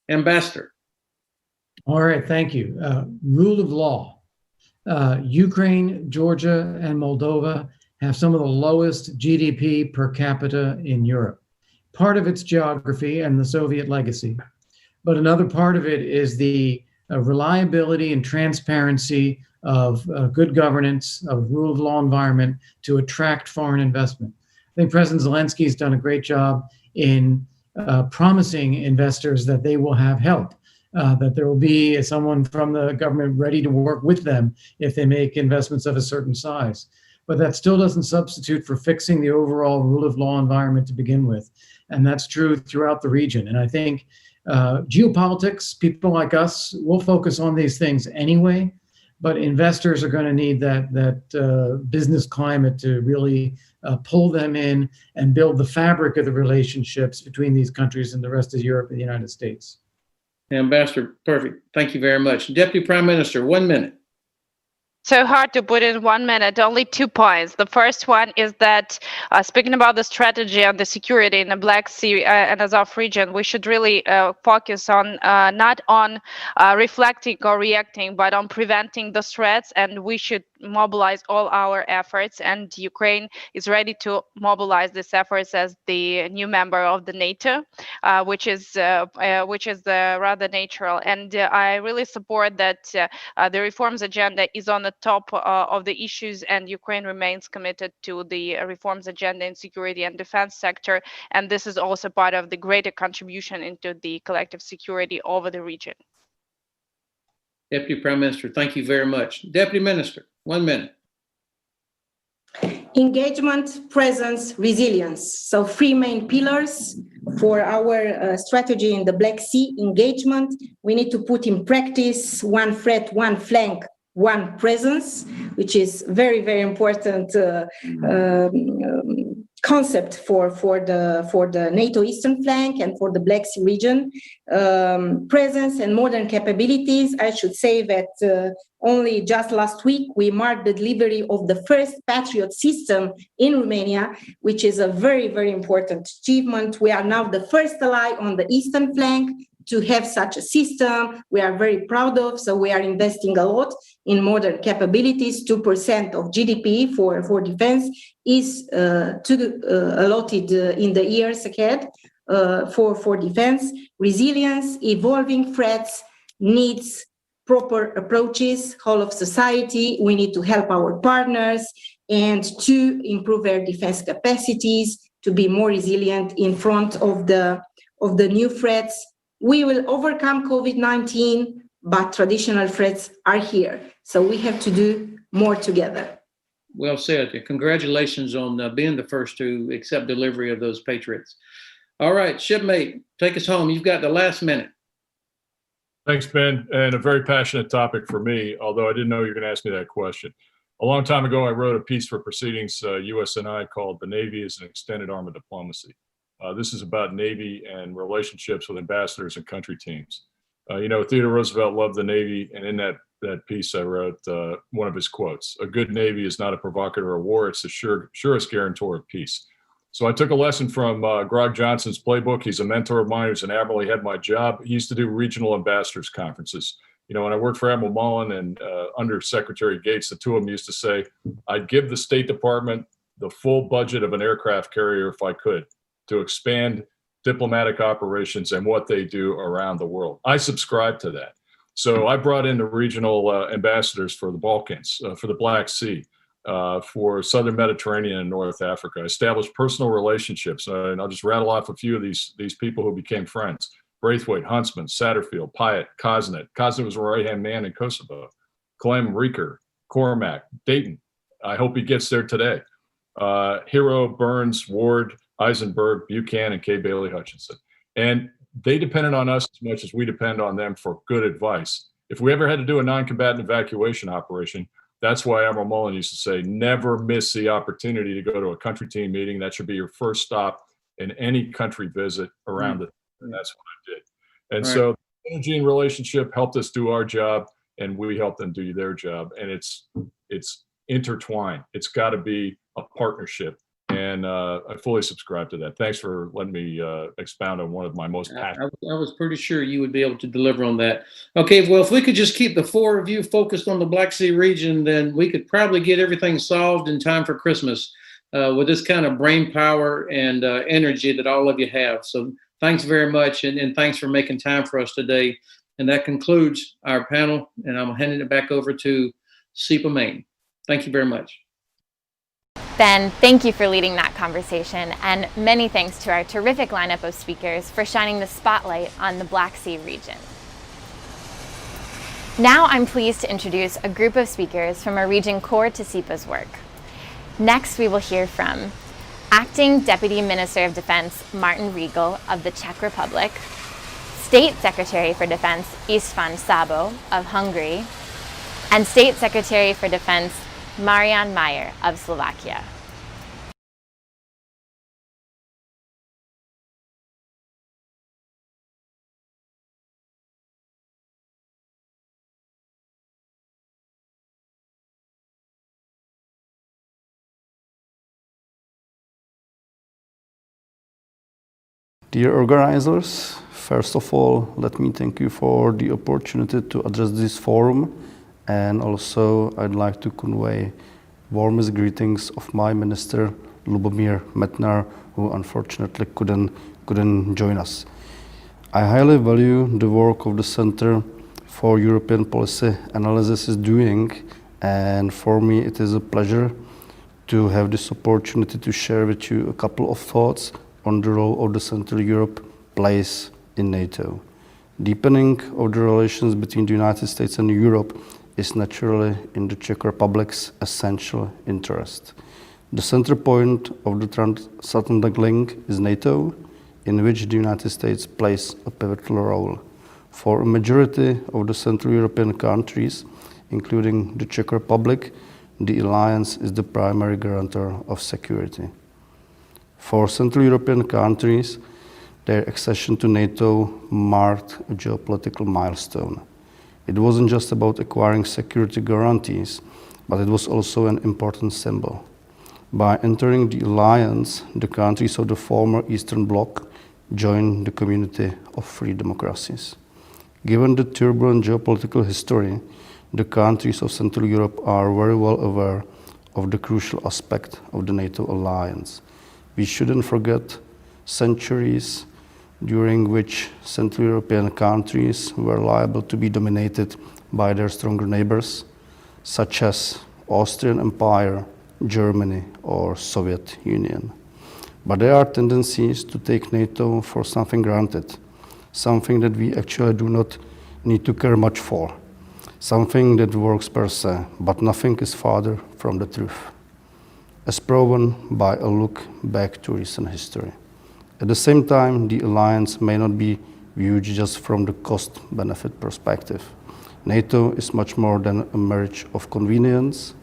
Ambassador. All right, thank you. Rule of law. Ukraine, Georgia, and Moldova have some of the lowest GDP per capita in Europe. Part of its geography and the Soviet legacy, but another part of it is the reliability and transparency of good governance, of rule of law environment to attract foreign investment. I think President Zelensky has done a great job in promising investors that they will have help. That there will be someone from the government ready to work with them if they make investments of a certain size. But that still doesn't substitute for fixing the overall rule of law environment to begin with. And that's true throughout the region. And I think geopolitics, people like us, will focus on these things anyway, but investors are going to need that business climate to really pull them in and build the fabric of the relationships between these countries and the rest of Europe and the United States. Ambassador, perfect. Thank you very much. Deputy Prime Minister, 1 minute. So hard to put in 1 minute, only 2 points. The first one is that speaking about the strategy and the security in the Black Sea and Azov region, we should really focus on not on reflecting or reacting, but on preventing the threats, and we should mobilize all our efforts, and Ukraine is ready to mobilize these efforts as the new member of the NATO, which is rather natural. And I really support that the reforms agenda is on the top of the issues, and Ukraine remains committed to the reforms agenda in security and defense sector, and this is also part of the greater contribution into the collective security over the region. Deputy Prime Minister, thank you very much. Deputy Minister, 1 minute. Engagement, presence, resilience. So 3 main pillars for our strategy in the Black Sea. Engagement, we need to put in practice one threat, one flank, one presence, which is very, very important concept for the NATO eastern flank and for the Black Sea region. Presence and modern capabilities. I should say that only just last week we marked the delivery of the first Patriot system in Romania, which is a very, very important achievement. We are now the first ally on the eastern flank to have such a system. We are very proud of, so we are investing a lot in modern capabilities. 2% of GDP for defense is allotted in the years ahead for defense. Resilience, evolving threats, needs proper approaches, whole of society. We need to help our partners and to improve their defense capacities, to be more resilient in front of the new threats. We will overcome COVID-19, but traditional threats are here. So we have to do more together. Well said. Congratulations on being the first to accept delivery of those Patriots. All right, shipmate, take us home. You've got the last minute. Thanks, Ben, and a very passionate topic for me, although I didn't know you were going to ask me that question. A long time ago, I wrote a piece for Proceedings US&I called "The Navy is an Extended Arm of Diplomacy." This is about Navy and relationships with ambassadors and country teams. Theodore Roosevelt loved the Navy, and in that piece I wrote one of his quotes: "A good Navy is not a provocateur of war, it's the surest guarantor of peace." So I took a lesson from Grog Johnson's playbook. He's a mentor of mine. He was an admiral. He had my job. He used to do regional ambassadors conferences. When I worked for Admiral Mullen and Under Secretary Gates, the two of them used to say, "I'd give the State Department the full budget of an aircraft carrier if I could, to expand diplomatic operations and what they do around the world." I subscribe to that. So I brought in the regional ambassadors for the Balkans, for the Black Sea, for Southern Mediterranean and North Africa. I established personal relationships, and I'll just rattle off a few of these people who became friends: Braithwaite, Huntsman, Satterfield, Pyatt, Kosnet. Kosnet was a right-hand man in Kosovo. Clem, Rieker, Cormac, Dayton. I hope he gets there today. Hero, Burns, Ward, Eisenberg, Buchanan, and K. Bailey Hutchinson. And they depended on us as much as we depend on them for good advice. If we ever had to do a non-combatant evacuation operation, that's why Admiral Mullen used to say, never miss the opportunity to go to a country team meeting. That should be your first stop in any country visit around it. And that's what I did. And so the Gene relationship helped us do our job, and we helped them do their job. And it's intertwined. It's got to be a partnership. And I fully subscribe to that. Thanks for letting me expound on one of my most passionate. I was pretty sure you would be able to deliver on that. Okay, well, if we could just keep the four of you focused on the Black Sea region, then we could probably get everything solved in time for Christmas with this kind of brain power and energy that all of you have. So thanks very much, and thanks for making time for us today. And that concludes our panel, and I'm handing it back over to CEPA Maine. Thank you very much. Ben, thank you for leading that conversation, and many thanks to our terrific lineup of speakers for shining the spotlight on the Black Sea region. Now I'm pleased to introduce a group of speakers from a region core to CEPA's work. Next, we will hear from Acting Deputy Minister of Defense Martin Riegel of the Czech Republic, State Secretary for Defense István Szabó of Hungary, and State Secretary for Defense Marian Mayer of Slovakia. Dear organizers, first of all, let me thank you for the opportunity to address this forum. And also, I'd like to convey warmest greetings of my minister, Lubomír Metnar, who unfortunately couldn't join us. I highly value the work of the Center for European Policy Analysis is doing, and for me it is a pleasure to have this opportunity to share with you a couple of thoughts on the role of the Central Europe plays in NATO. Deepening of the relations between the United States and Europe is naturally in the Czech Republic's essential interest. The center point of the Transatlantic link is NATO, in which the United States plays a pivotal role. For a majority of the Central European countries, including the Czech Republic, the alliance is the primary guarantor of security. For Central European countries, their accession to NATO marked a geopolitical milestone. It wasn't just about acquiring security guarantees, but it was also an important symbol. By entering the alliance, the countries of the former Eastern Bloc joined the community of free democracies. Given the turbulent geopolitical history, the countries of Central Europe are very well aware of the crucial aspect of the NATO alliance. We shouldn't forget centuries during which Central European countries were liable to be dominated by their stronger neighbors, such as Austrian Empire, Germany, or Soviet Union. But there are tendencies to take NATO for something granted, something that we actually do not need to care much for, something that works per se, but nothing is farther from the truth, as proven by a look back to recent history. At the same time, the alliance may not be viewed just from the cost-benefit perspective. NATO is much more than a marriage of convenience,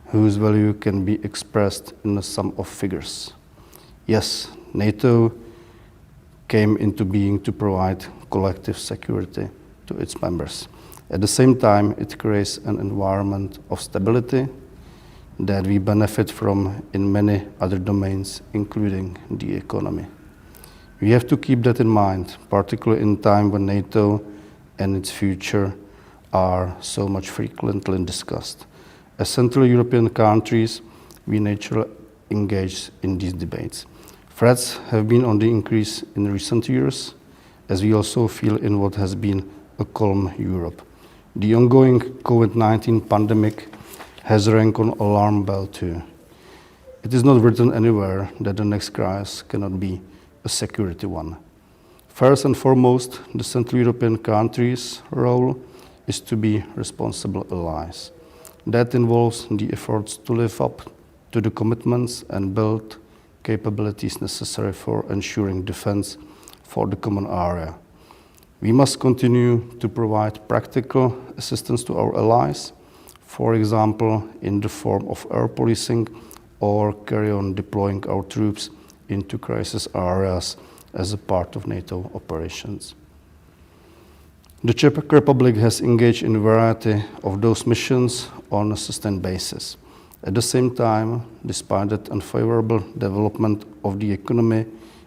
whose value can be expressed in the sum of figures. Yes, NATO came into being to provide collective security to its members. At the same time, it creates an environment of stability that we benefit from in many other domains, including the economy. We have to keep that in mind, particularly in a time when NATO and its future are so much frequently discussed. As Central European countries, we naturally engage in these debates. Threats have been on the increase in recent years, as we also feel in what has been a calm Europe. The ongoing COVID-19 pandemic has rang an alarm bell too. It is not written anywhere that the next crisis cannot be a security one. First and foremost, the Central European countries' role is to be responsible allies. That involves the efforts to live up to the commitments and build capabilities necessary for ensuring defense for the common area. We must continue to provide practical assistance to our allies, for example, in the form of air policing, or carry on deploying our troops into crisis areas as a part of NATO operations. The Czech Republic has engaged in a variety of those missions on a sustained basis. At the same time, despite that unfavorable development of the economy,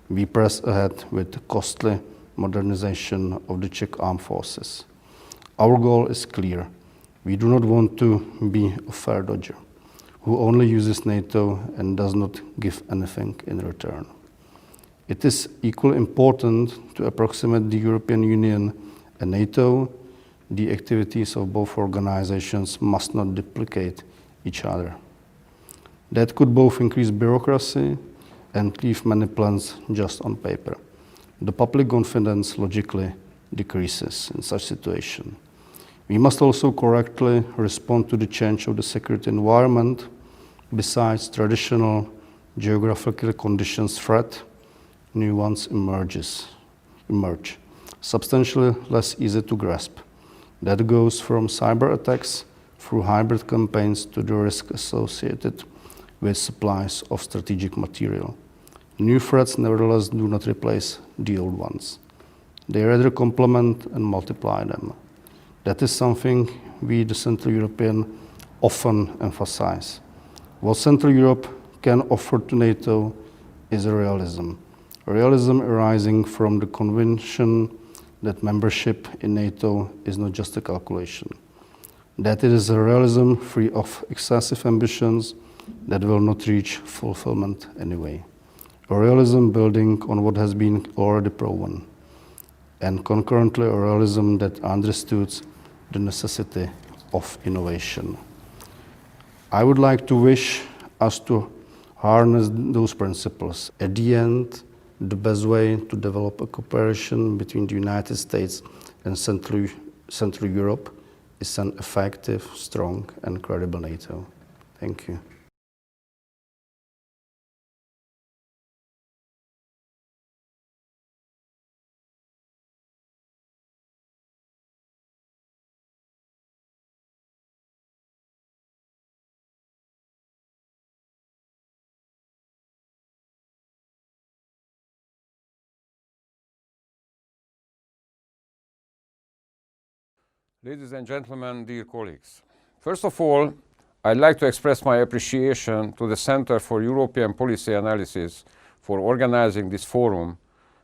we press ahead with the costly modernization of the Czech armed forces. Our goal is clear. We do not want to be a fare dodger who only uses NATO and does not give anything in return. It is equally important to approximate the European Union and NATO. The activities of both organizations must not duplicate each other. That could both increase bureaucracy and leave many plans just on paper. The public confidence logically decreases in such situation. We must also correctly respond to the change of the security environment. Besides traditional geographical conditions threat, new ones emerge, substantially less easy to grasp. That goes from cyber attacks through hybrid campaigns to the risk associated with supplies of strategic material. New threats nevertheless do not replace the old ones. They rather complement and multiply them. That is something we, the Central European, often emphasize. What Central Europe can offer to NATO is a realism arising from the conviction that membership in NATO is not just a calculation, that it is a realism free of excessive ambitions that will not reach fulfillment anyway. A realism building on what has been already proven, and concurrently a realism that understood the necessity of innovation. I would like to wish us to harness those principles. At the end, the best way to develop a cooperation between the United States and Central Europe is an effective, strong, and credible NATO. Thank you. Ladies and gentlemen, dear colleagues. First of all, I'd like to express my appreciation to the Center for European Policy Analysis for organizing this forum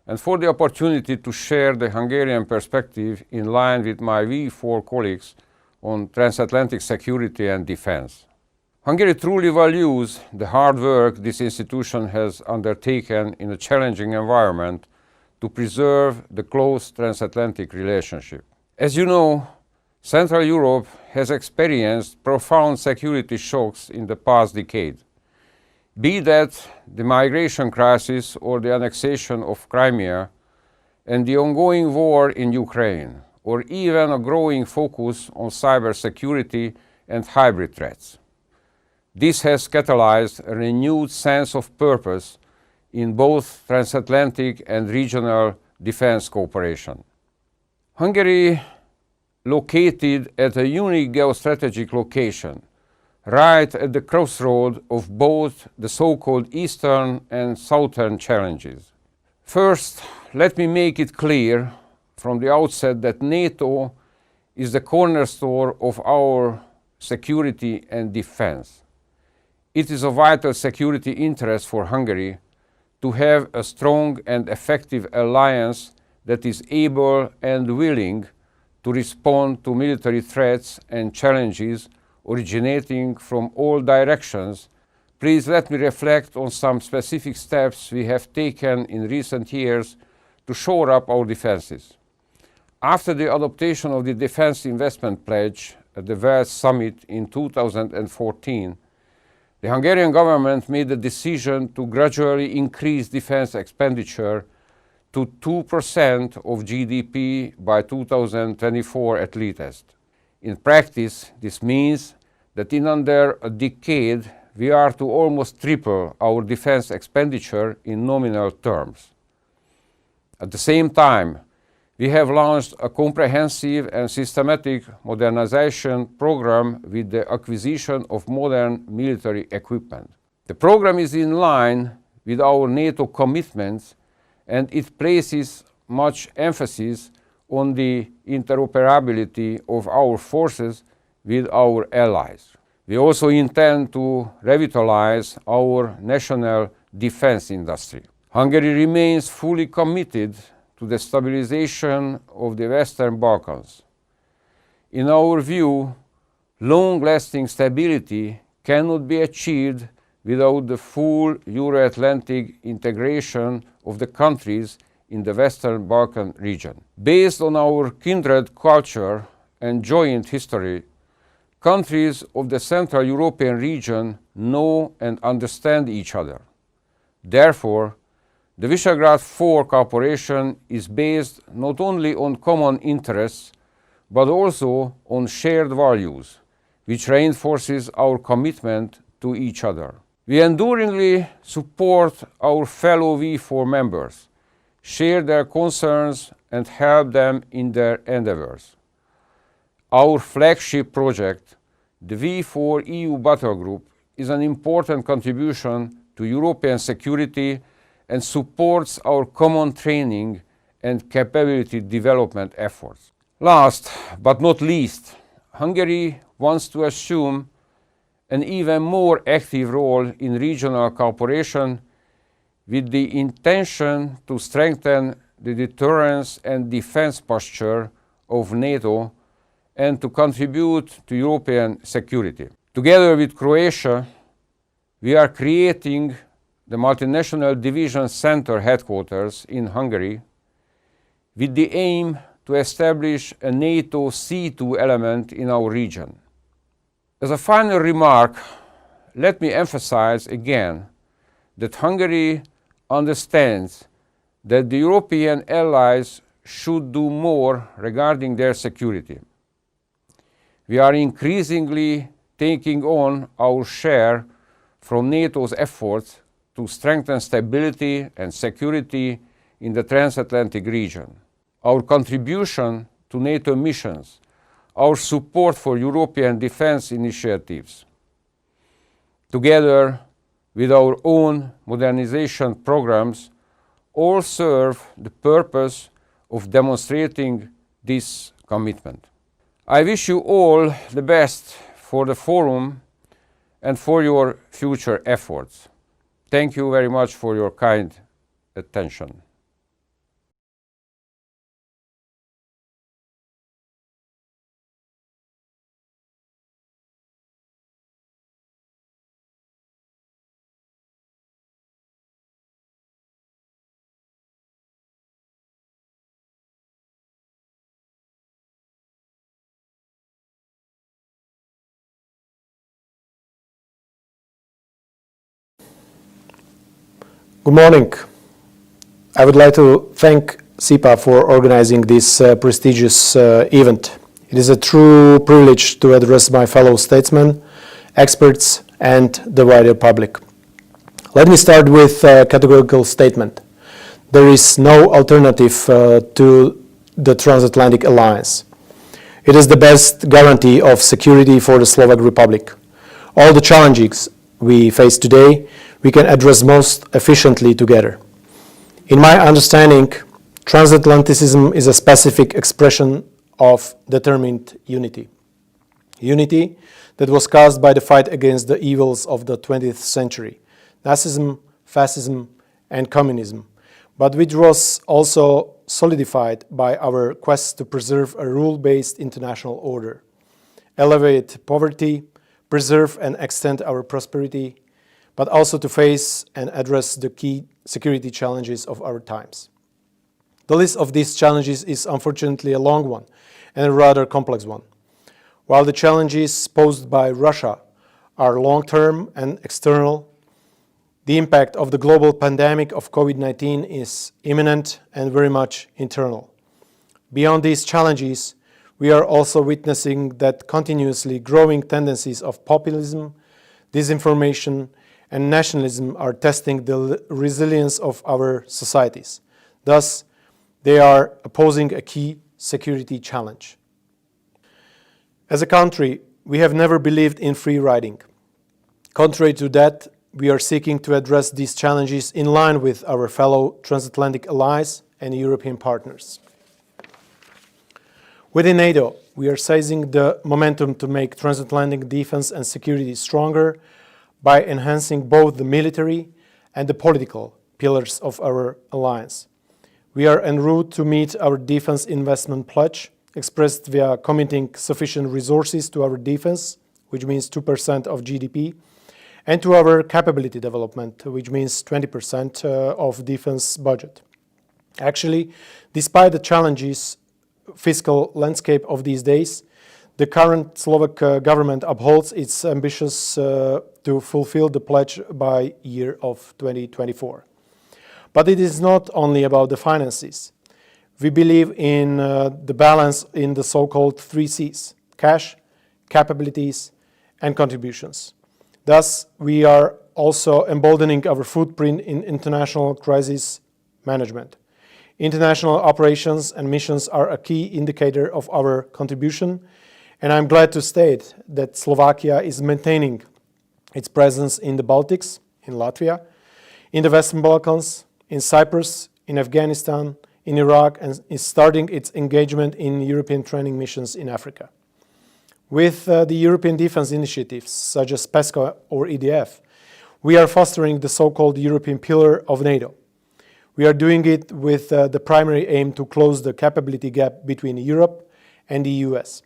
and for the opportunity to share the Hungarian perspective in line with my V4 colleagues on transatlantic security and defense. Hungary truly values the hard work this institution has undertaken in a challenging environment to preserve the close transatlantic relationship. As you know, Central Europe has experienced profound security shocks in the past decade. Be that the migration crisis or the annexation of Crimea and the ongoing war in Ukraine, or even a growing focus on cybersecurity and hybrid threats. This has catalyzed a renewed sense of purpose in both transatlantic and regional defense cooperation. Hungary, located at a unique geostrategic location, right at the crossroad of both the so-called Eastern and Southern challenges. First, let me make it clear from the outset that NATO is the cornerstone of our security and defense. It is a vital security interest for Hungary to have a strong and effective alliance that is able and willing to respond to military threats and challenges originating from all directions. Please let me reflect on some specific steps we have taken in recent years to shore up our defenses. After the adoption of the Defense Investment Pledge at the Wales Summit in 2014, the Hungarian government made the decision to gradually increase defense expenditure to 2% of GDP by 2024 at latest. In practice, this means that in under a decade, we are to almost triple our defense expenditure in nominal terms. At the same time, we have launched a comprehensive and systematic modernization program with the acquisition of modern military equipment. The program is in line with our NATO commitments, and it places much emphasis on the interoperability of our forces with our allies. We also intend to revitalize our national defense industry. Hungary remains fully committed to the stabilization of the Western Balkans. In our view, long-lasting stability cannot be achieved without the full Euro-Atlantic integration of the countries in the Western Balkan region. Based on our kindred culture and joint history, countries of the Central European region know and understand each other. Therefore, the Visegrad 4 cooperation is based not only on common interests, but also on shared values, which reinforces our commitment to each other. We enduringly support our fellow V4 members, share their concerns, and help them in their endeavors. Our flagship project, the V4 EU Battle Group, is an important contribution to European security and supports our common training and capability development efforts. Last but not least, Hungary wants to assume an even more active role in regional cooperation with the intention to strengthen the deterrence and defense posture of NATO and to contribute to European security. Together with Croatia, we are creating the Multinational Division Center headquarters in Hungary with the aim to establish a NATO C2 element in our region. As a final remark, let me emphasize again that Hungary understands that the European allies should do more regarding their security. We are increasingly taking on our share from NATO's efforts to strengthen stability and security in the Transatlantic region. Our contribution to NATO missions, our support for European defense initiatives, together with our own modernization programs, all serve the purpose of demonstrating this commitment. I wish you all the best for the forum and for your future efforts. Thank you very much for your kind attention. Good morning. I would like to thank CEPA for organizing this prestigious event. It is a true privilege to address my fellow statesmen, experts, and the wider public. Let me start with a categorical statement. There is no alternative to the Transatlantic Alliance. It is the best guarantee of security for the Slovak Republic. All the challenges we face today we can address most efficiently together. In my understanding, transatlanticism is a specific expression of determined unity. Unity that was caused by the fight against the evils of the 20th century, Nazism, fascism, and communism, but which was also solidified by our quest to preserve a rule-based international order, elevate poverty, preserve and extend our prosperity, but also to face and address the key security challenges of our times. The list of these challenges is unfortunately a long one and a rather complex one. While the challenges posed by Russia are long-term and external, the impact of the global pandemic of COVID-19 is imminent and very much internal. Beyond these challenges, we are also witnessing that continuously growing tendencies of populism, disinformation, and nationalism are testing the resilience of our societies. Thus, They are posing a key security challenge. As a country, we have never believed in free riding. Contrary to that, we are seeking to address these challenges in line with our fellow transatlantic allies and European partners. Within NATO, we are seizing the momentum to make transatlantic defense and security stronger by enhancing both the military and the political pillars of our alliance. We are en route to meet our defense investment pledge, expressed via committing sufficient resources to our defense, which means 2% of GDP, and to our capability development, which means 20% of defense budget. Actually, despite the challenges fiscal landscape of these days, the current Slovak government upholds its ambitions to fulfill the pledge by year of 2024. But it is not only about the finances. We believe in the balance in the so-called 3 Cs: cash, capabilities, and contributions. Thus, we are also emboldening our footprint in international crisis management. International operations and missions are a key indicator of our contribution, and I'm glad to state that Slovakia is maintaining its presence in the Baltics, in Latvia, in the Western Balkans, in Cyprus, in Afghanistan, in Iraq, and is starting its engagement in European training missions in Africa. With the European defense initiatives, such as PESCO or EDF, we are fostering the so-called European pillar of NATO. We are doing it with the primary aim to close the capability gap between Europe and the US,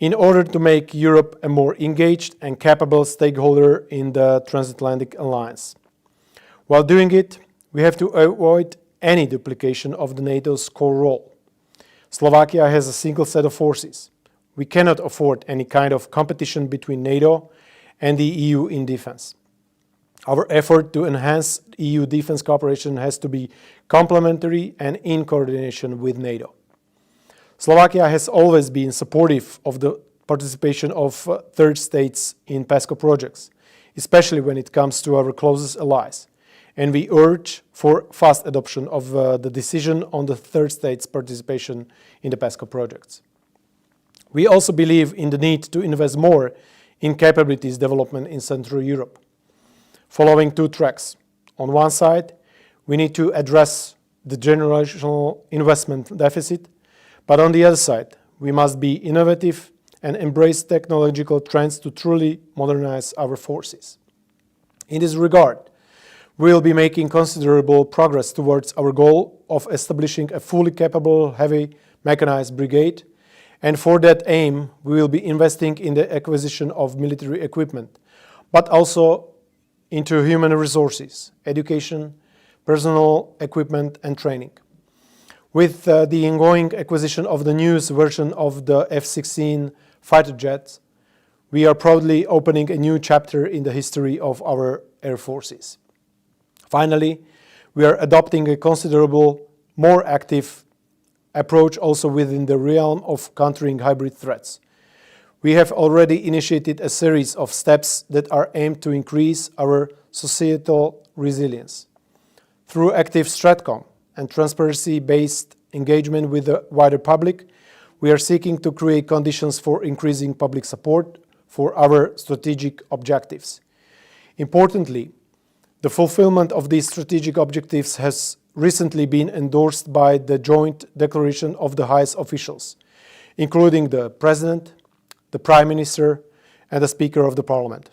in order to make Europe a more engaged and capable stakeholder in the transatlantic alliance. While doing it, we have to avoid any duplication of the NATO's core role. Slovakia has a single set of forces. We cannot afford any kind of competition between NATO and the EU in defense. Our effort to enhance EU defense cooperation has to be complementary and in coordination with NATO. Slovakia has always been supportive of the participation of third states in PESCO projects, especially when it comes to our closest allies, and we urge for fast adoption of the decision on the third states' participation in the PESCO projects. We also believe in the need to invest more in capabilities development in Central Europe, following 2 tracks. On one side, we need to address the generational investment deficit, but on the other side, we must be innovative and embrace technological trends to truly modernize our forces. In this regard, we will be making considerable progress towards our goal of establishing a fully capable heavy mechanized brigade, and for that aim, we will be investing in the acquisition of military equipment, but also into human resources, education, personal equipment, and training. With the ongoing acquisition of the newest version of the F-16 fighter jets, we are proudly opening a new chapter in the history of our air forces. Finally, we are adopting a considerable, more active approach also within the realm of countering hybrid threats. We have already initiated a series of steps that are aimed to increase our societal resilience. Through active StratCom and transparency-based engagement with the wider public, we are seeking to create conditions for increasing public support for our strategic objectives. Importantly, the fulfillment of these strategic objectives has recently been endorsed by the joint declaration of the highest officials, including the President, the Prime Minister, and the Speaker of the Parliament.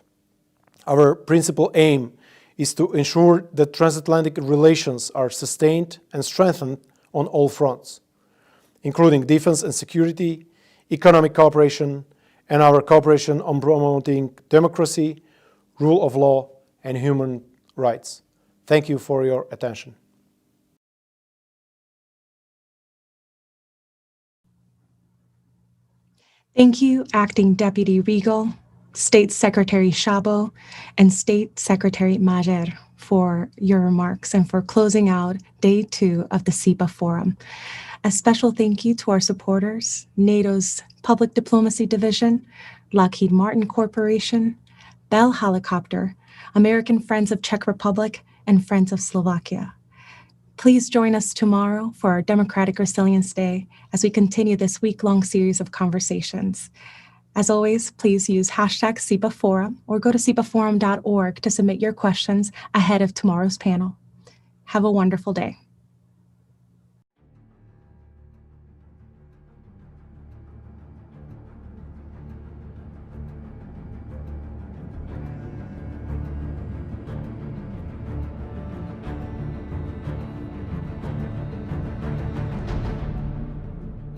Our principal aim is to ensure that transatlantic relations are sustained and strengthened on all fronts, including defense and security, economic cooperation, and our cooperation on promoting democracy, rule of law, and human rights. Thank you for your attention. Thank you, Acting Deputy Regal, State Secretary Szabo, and State Secretary Majer for your remarks and for closing out Day 2 of the CEPA Forum. A special thank you to our supporters, NATO's Public Diplomacy Division, Lockheed Martin Corporation, Bell Helicopter, American Friends of Czech Republic, and Friends of Slovakia. Please join us tomorrow for our Democratic Resilience Day as we continue this week-long series of conversations. As always, please use hashtag CEPA Forum or go to cepaforum.org to submit your questions ahead of tomorrow's panel. Have a wonderful day.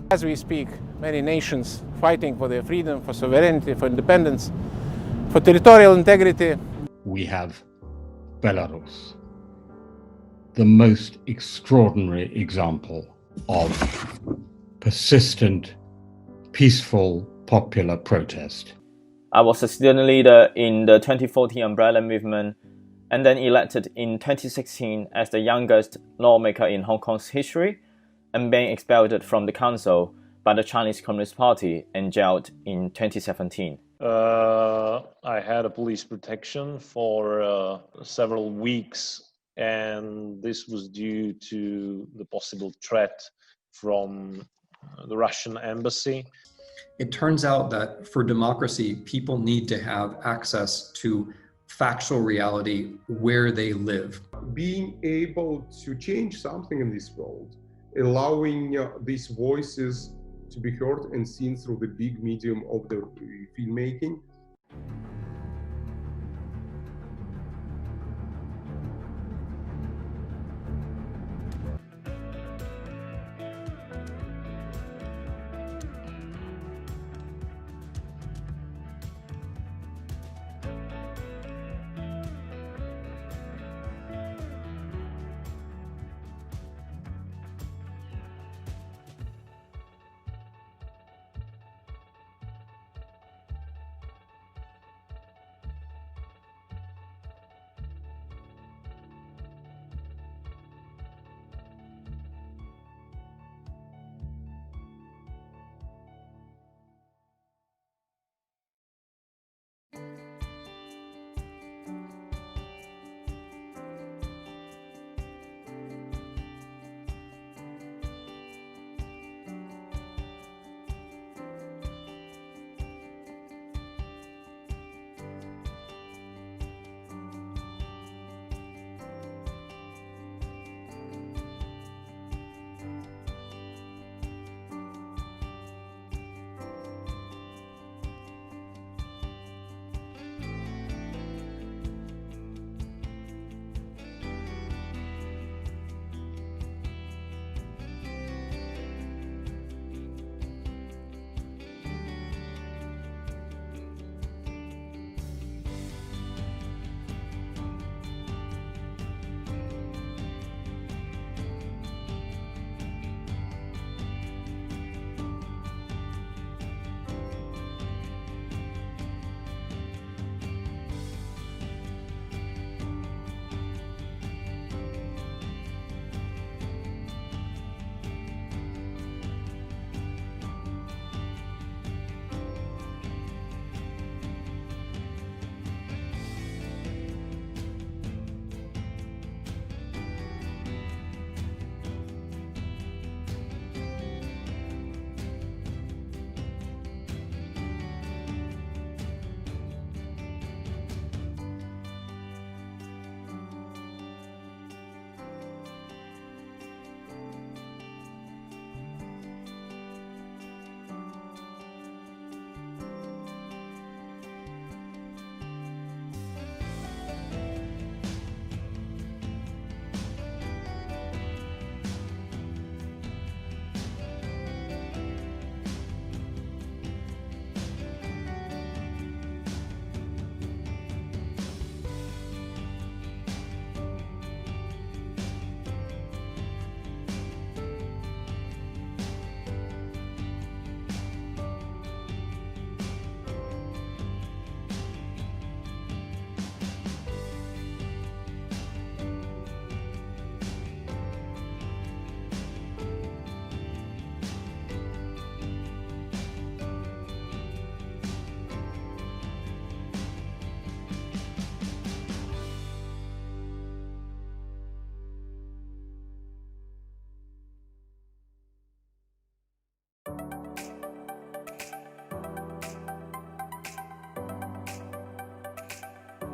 As we speak, many nations fighting for their freedom, for sovereignty, for independence, for territorial integrity. We have Belarus, the most extraordinary example of persistent, peaceful, popular protest. I was a student leader in the 2014 Umbrella Movement and then elected in 2016 as the youngest lawmaker in Hong Kong's history, and being expelled from the council by the Chinese Communist Party and jailed in 2017. I had a police protection for several weeks, and this was due to the possible threat from the Russian embassy. It turns out that for democracy, people need to have access to factual reality where they live. Being able to change something in this world, allowing these voices to be heard and seen through the big medium of the filmmaking